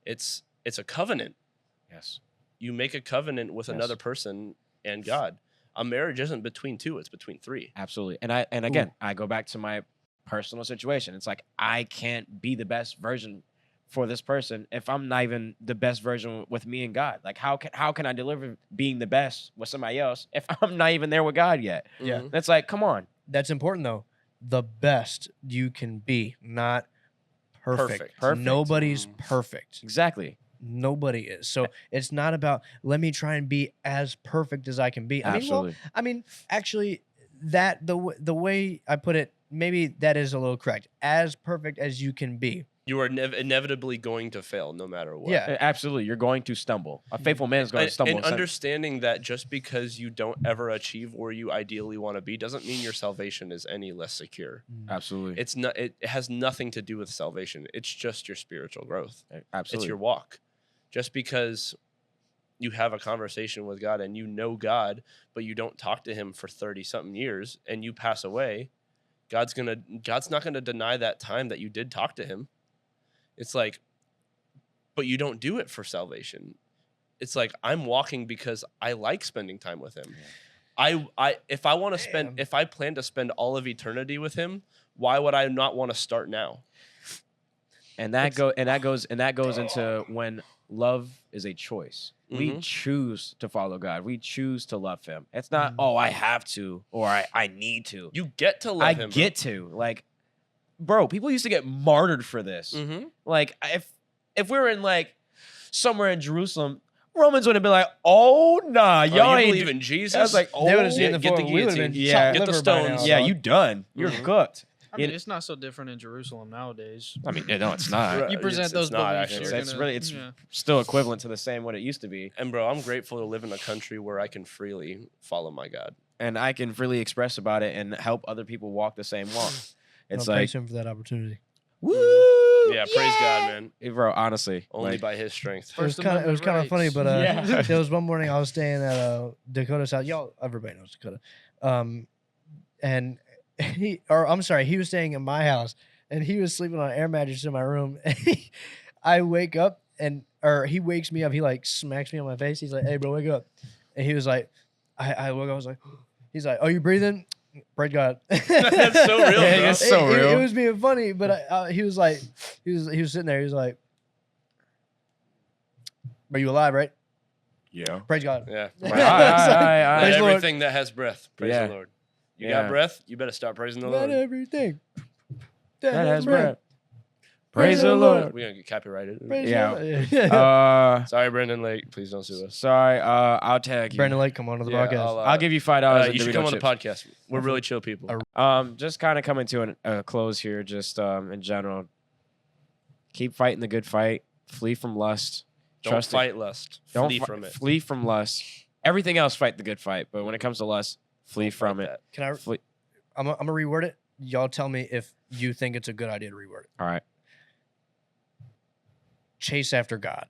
It's a covenant. Yes. You make a covenant with another person and God. A marriage isn't between two, it's between three. Absolutely. And again, I go back to my personal situation. It's like, I can't be the best version for this person if I'm not even the best version with me and God. Like, how can I deliver being the best with somebody else if I'm not even there with God yet? Yeah. That's like, come on. That's important though. The best you can be, not perfect. Nobody's perfect. Exactly. Nobody is. So it's not about, let me try and be as perfect as I can be. Absolutely. Actually, that the way I put it, maybe that is a little correct. As perfect as you can be. You are inevitably going to fail no matter what. Yeah, absolutely. You're going to stumble. A faithful man is going to stumble. And understanding that just because you don't ever achieve where you ideally want to be doesn't mean your salvation is any less secure. Absolutely. It's not. It has nothing to do with salvation. It's just your spiritual growth. Absolutely. It's your walk. Just because you have a conversation with God and you know God, but you don't talk to him for 30-something years and you pass away, God's not gonna deny that time that you did talk to him. It's like, but you don't do it for salvation. It's like, I'm walking because I like spending time with him. Yeah. If I plan to spend all of eternity with him, why would I not want to start now? And that goes into when love is a choice. Mm-hmm. We choose to follow God. We choose to love him. It's not, I have to, or I need to. You get to love him. I get to. Like, bro, people used to get martyred for this. Mm-hmm. Like, if we were in like somewhere in Jerusalem, Romans would have been like, "Oh nah, y'all ain't believe in Jesus." I was like, they would have seen the guillotine. Get the stones. Yeah, you done. You're cooked. I mean, it's not so different in Jerusalem nowadays. I mean, no, it's not. You present those beliefs. It's still equivalent to the same what it used to be. And bro, I'm grateful to live in a country where I can freely follow my God. And I can freely express about it and help other people walk the same walk. It's like, praise him for that opportunity. Woo! Yeah, praise God, man. Hey, bro, honestly. Only by his strength. It was kind of funny, but there was one morning I was staying at Dakota's house. Y'all, everybody knows Dakota. And he was staying in my house, and he was sleeping on an air mattress in my room. And I wake up, he wakes me up. He like smacks me on my face. He's like, "Hey, bro, wake up!" And he was like, I woke up. I was like, he's like, "Oh, you breathing? Praise God." That's so real. Yeah, it's so real. It was being funny, but he was like, he was sitting there. He was like, "Are you alive, right?" Yeah. Praise God. Yeah. Praise everything that has breath. Praise the Lord. You got breath? You better start praising the Lord. Not everything that has breath. Praise the Lord. We're going to get copyrighted. Sorry, Brendan Lake. Please don't sue us. Sorry. I'll tag you. Brendan Lake, come on to the podcast. I'll give you $5. You should come on the podcast. We're really chill people. Just kind of coming to a close here, just in general. Keep fighting the good fight. Flee from lust. Don't fight lust. Flee from it. Flee from lust. everything else, fight the good fight. But when it comes to lust, flee Don't from fight it. that. Can I? Flee. I'm gonna reword it. Y'all tell me if you think it's a good idea to reword it. All right. Chase after God.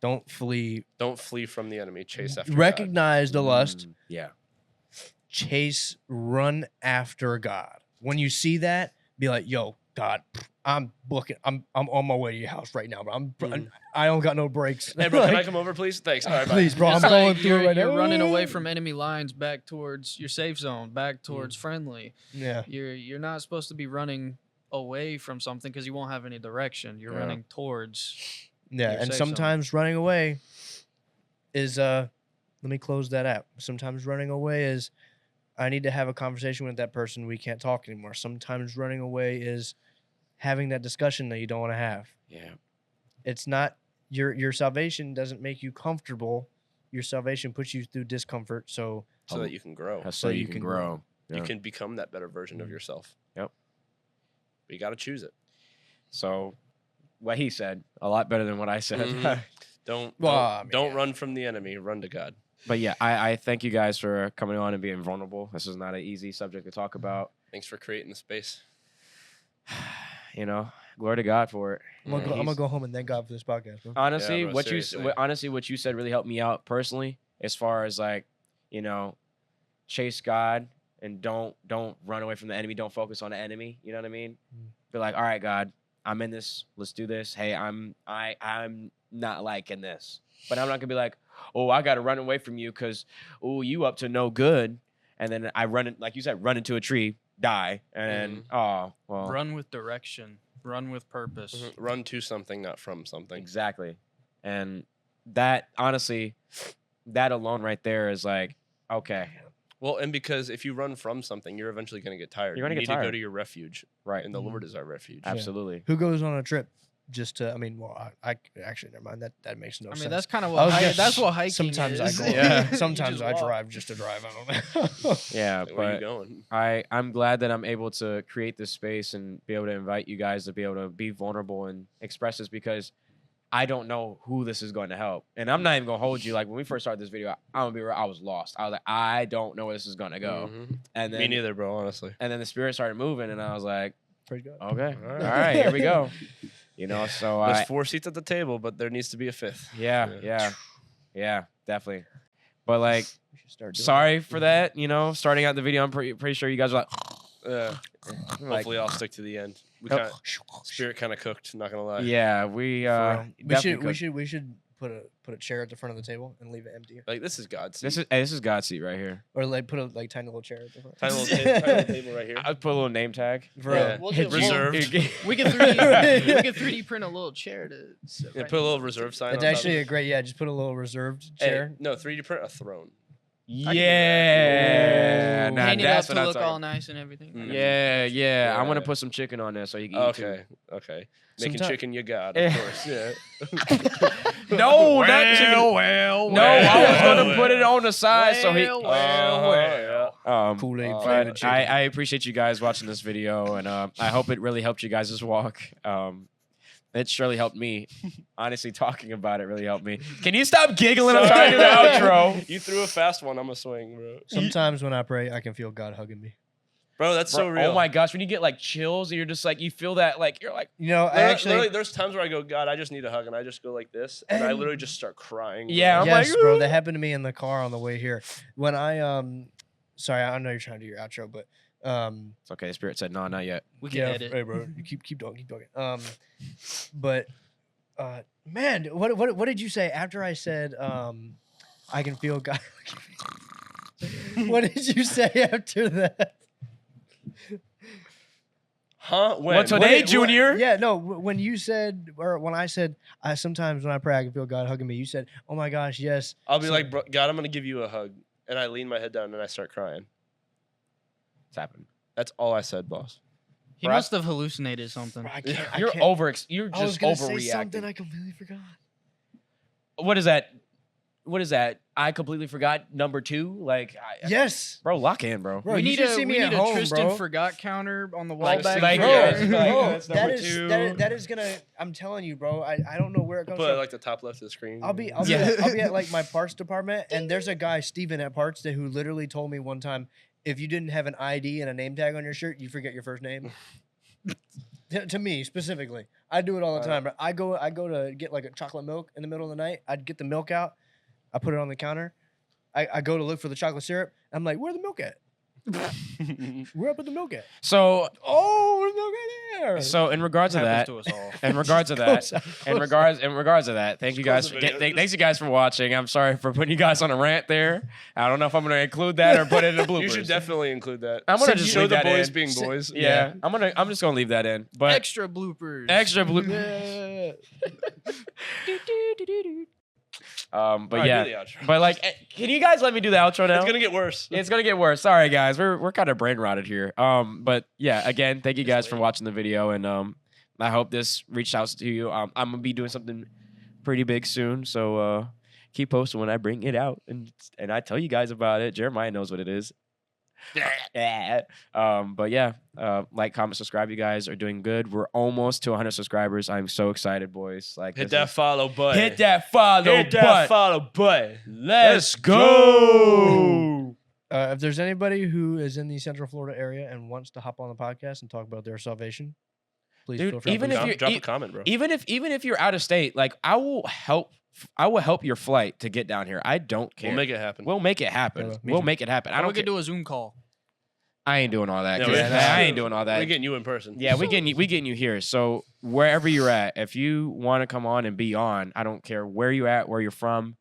Don't flee. Don't flee from the enemy. Chase after God. Recognize the lust. Yeah. Chase, run after God. When you see that, be like, "Yo, God, I'm booking. I'm on my way to your house right now, but I don't got no brakes. Hey, bro, can I Like, come over, please? Thanks. All right, bye. please, bro, I'm It's like going through it right you're now. running away from enemy lines back towards your safe zone, back towards friendly. Yeah, You're not supposed to be running away from something because you won't have any direction. You're Yeah. running towards. yeah. Your And safe zone. sometimes running away is Let me close that app. Sometimes running away is I need to have a conversation with that person. We can't talk anymore. Sometimes running away is having that discussion that you don't want to have. Yeah. It's not your salvation doesn't make you comfortable. Your salvation puts you through discomfort. So So that you can grow. So you can grow. You Yeah. can become that better version of yourself. Yep. But you got to choose it. So what he said, a lot better than what I said. Mhm. Don't Well, I mean, don't yeah. run from the enemy. Run to God. But yeah, I thank you guys for coming on and being vulnerable. This is not an easy subject to talk about. Thanks for creating the space. You know, glory to God for it. I'm gonna, Yeah, go, I'm gonna he's- go home and thank God for this podcast, bro. Honestly, bro, what seriously. what you said really helped me out personally, as far as like, you know, chase God and don't run away from the enemy. Don't focus on the enemy. You know what I mean? Be like, all right, God, I'm in this. Let's do this. Hey, I'm not liking this, but I'm not gonna be like, oh, I gotta run away from you because, oh, you up to no good, and then I run like you said, run into a tree, die, and then oh well, Run with direction. Run with purpose. Mhm. Run to something, not from something. exactly, and that honestly, that alone right there is like, okay, Well, and because if you run from something, you're eventually going to get tired. You're gonna you get need to go tired. to your refuge, right, and the Lord is our refuge. absolutely. Who goes on a trip just to? I mean, well, I actually never mind. That makes no I sense. mean, that's kind of I what was gonna- that's what hiking sometimes is. I go. Yeah. Sometimes You I just walk. drive just to drive. I don't know. Yeah, Like, where are you but going? I'm glad that I'm able to create this space and be able to invite you guys to be able to be vulnerable and express this because I don't know who this is going to help. And I'm not even going to hold you. Like when we first started this video, I'm going to be real, I was lost. I was like, I don't know where this is going to go. Mhm. And then Me neither, bro. Honestly. And then the spirit started moving and I was like, Praise God. okay, All all right. right, here we go. You know, so There's 4 seats at the table, but there needs to be a 5th. yeah, definitely. But like, We should start doing sorry for that, you know, starting out the video, I'm pretty sure you guys were like, like, Hopefully, I'll stick to the end. We Oh. kind spirit kind of cooked. Not gonna lie. yeah, we For real. definitely we should put a chair at the front of the table and leave it empty, Like this is God's. this is God's seat right here. or like put a like tiny little chair at the front. Tiny little table right here. I'd put a little name tag. For Yeah. real. We'll Hit do- Reserved. We can 3D print a little chair to sit Yeah, right put a little next to reserve it. sign. It's on top of actually it. a great. Yeah, just put a little reserved Hey, chair. no, 3D print a throne. Yeah, Ooh. now Paint it that's up what to I'm look talking. all nice and everything. Mm. Yeah. I want to Yeah. put some chicken on there so you can eat Okay, okay. Making Sometime- chicken, you got, Yeah. of course. Yeah. too. No, not chicken. well. No, I was gonna put it on the side so he. Well. Kool-Aid Oh, flavored But chicken. I appreciate you guys watching this video, and I hope it really helped you guys' walk. It surely helped me. Honestly, talking about it really helped me. Can you stop giggling? I'm trying to do the outro. You threw a fast one. I'm a swing, bro. Sometimes when I pray, I can feel God hugging me. Bro, that's so Bro, real. oh my gosh, when you get like chills, and you're just like you feel that like you're like You know, I Literally, actually. there's times where I go, God, I just need a hug, and I just go like this, and I And- literally just start crying. bro. Yeah, I'm Yes, like, bro. That happened to me in the car on the way here. When I sorry, I know you're trying to do your outro, but it's okay. The spirit said no, not yet. We can yeah, edit. hey, bro, you keep talking. But man, what did you say after I said I can feel God? What did you say after that? Huh? When? What's today, What- Junior? Yeah, no. When you said, or when I said, I sometimes when I pray, I can feel God hugging me. You said, "Oh my gosh, yes." I'll be So- like, bro, God, I'm gonna give you a hug, and I lean my head down and I start crying. It's happened. That's all I said, boss. He Bro, must have hallucinated something. I can't, I You're can't- You're I was just gonna say something overreacting. I completely forgot. What is that? what is that? I completely forgot number 2. Like, Yes. bro, lock in, bro. Bro, we you need should a see me we at need home, a Tristan bro. forgot counter on the wall Like, back like, here. yeah, it's like, Bro, that's number that is 2. that is gonna. I'm telling you, bro. I don't know where it comes Put it from. like the top left of the screen. I'll be Yeah. I'll be at like my parts department, and there's a guy Steven at parts who literally told me one time, if you didn't have an ID and a name tag on your shirt, you forget your first name. To me specifically, I do it all the time. But I go to get like a chocolate milk in the middle of the night. I'd get the milk out, I put it on the counter. I go to look for the chocolate syrup. I'm like, where's the milk at? Where I put the milk at? So, Oh, the milk right there. so in regards to that, Happens to us all. in regards to that, in regards to that, thank you guys. Close the video. Thanks you guys for watching. I'm sorry for putting you guys on a rant there. I don't know if I'm gonna include that or put it in the bloopers. You should definitely include that. I'm gonna Show just the leave that boys in. being boys. Yeah, I'm just gonna leave that in. But Extra bloopers. extra blue. But Alright, yeah, do the outro. but like, can you guys let me do the outro now? It's gonna get worse. It's gonna get worse. Sorry, guys. We're kind of brain rotted here. But yeah, again, thank you guys for watching the video, and I hope this reached out to you. I'm gonna be doing something pretty big soon, so keep posting when I bring it out, and I tell you guys about it. Jeremiah knows what it is. But yeah, like, comment, subscribe. You guys are doing good. We're almost to 100 subscribers. I'm so excited, boys. Like, Hit that follow button. hit that follow Hit that button. follow button. Let's go. If there's anybody who is in the Central Florida area and wants to hop on the podcast and talk about their salvation, please Dude, feel free. even to if do you- so. Drop e- a comment, bro. Even if you're out of state, like, I will help your flight to get down here. I don't care. We'll make it happen. We'll make it happen. Yeah, me We'll too. make it happen. I Or don't we could care. do a Zoom call. I ain't doing all that. Yeah, kid. we're- I ain't doing all that. We're getting you in person. Yeah, we getting you here. So wherever you're at, if you want to come on and be on, I don't care where you at, where you're from,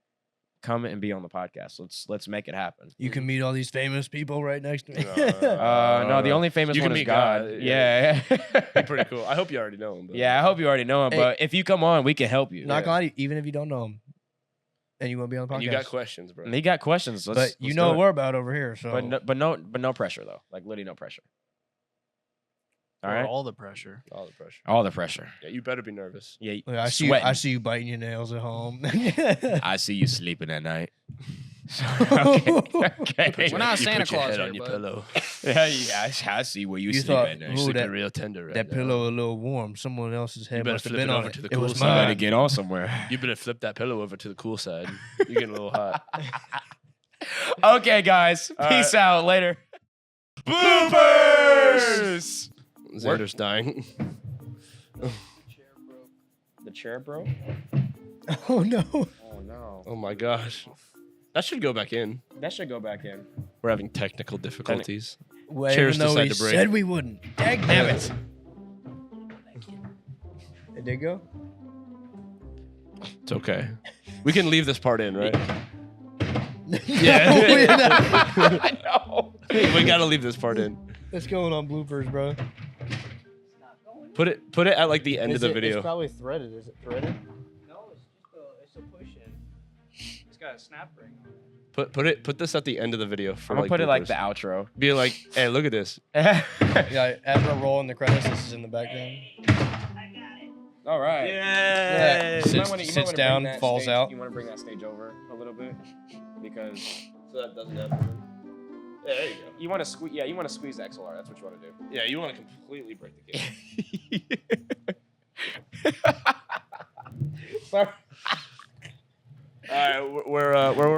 come and be on the podcast. Let's make it happen. You can meet all these famous people right next to me. No, the only famous You one can is meet God. God, Yeah. Be pretty cool. I hope you already know him. But Yeah, I hope you already know him. Hey. But if you come on, we can help you. Not gonna lie, even if you don't know them, and you want to be on the podcast, And you got questions, bro. And he got questions. but Let's you do know it. what we're about over here. So, But no pressure though. Like, literally no pressure. All Or right. all the pressure. All the pressure. All the pressure. Yeah, you better be nervous. Yeah. Look, I sweating. see you biting your nails at home. I see you sleeping at night. Okay. We're not You Santa put your Claus head here, on your bud. pillow. Yeah, I see where you, You sleep thought, at night. ooh, Sleeping that- real tender right that now. pillow a little warm. Someone else's head better must have flip been it on over it. to the It cool was side. Somebody mine. get on somewhere. You better flip that pillow over to the cool side. You're getting a little hot. Okay, guys. All Peace out. Later. Bloopers. Xander's dying. The chair broke. Oh no! Oh no. Oh my gosh. That should go back in. That should go back in. We're having technical difficulties. Well, Chairs even though decide we to break. said we wouldn't. Damn it! It did go. It's okay. We can leave this part in, right? Yeah. I know. We gotta leave this part in. It's going on bloopers, bro. Put it at like the end of the video. It's probably threaded. Is it threaded? No, it's a push in. It's got a snap ring on it. Put this at the end of the video for I'm gonna like put it like bloopers. the outro. Be like, hey, look at this. Yeah. After rolling the credits, this is in the background. All right. Yeah. Sits down, falls out. You want to bring that stage over a little bit because So that doesn't happen. Yeah, there you go. you want to squeeze. Yeah, you want to squeeze the XLR. That's what you want to do. Yeah, you want to completely break the game. Sorry. All right, where were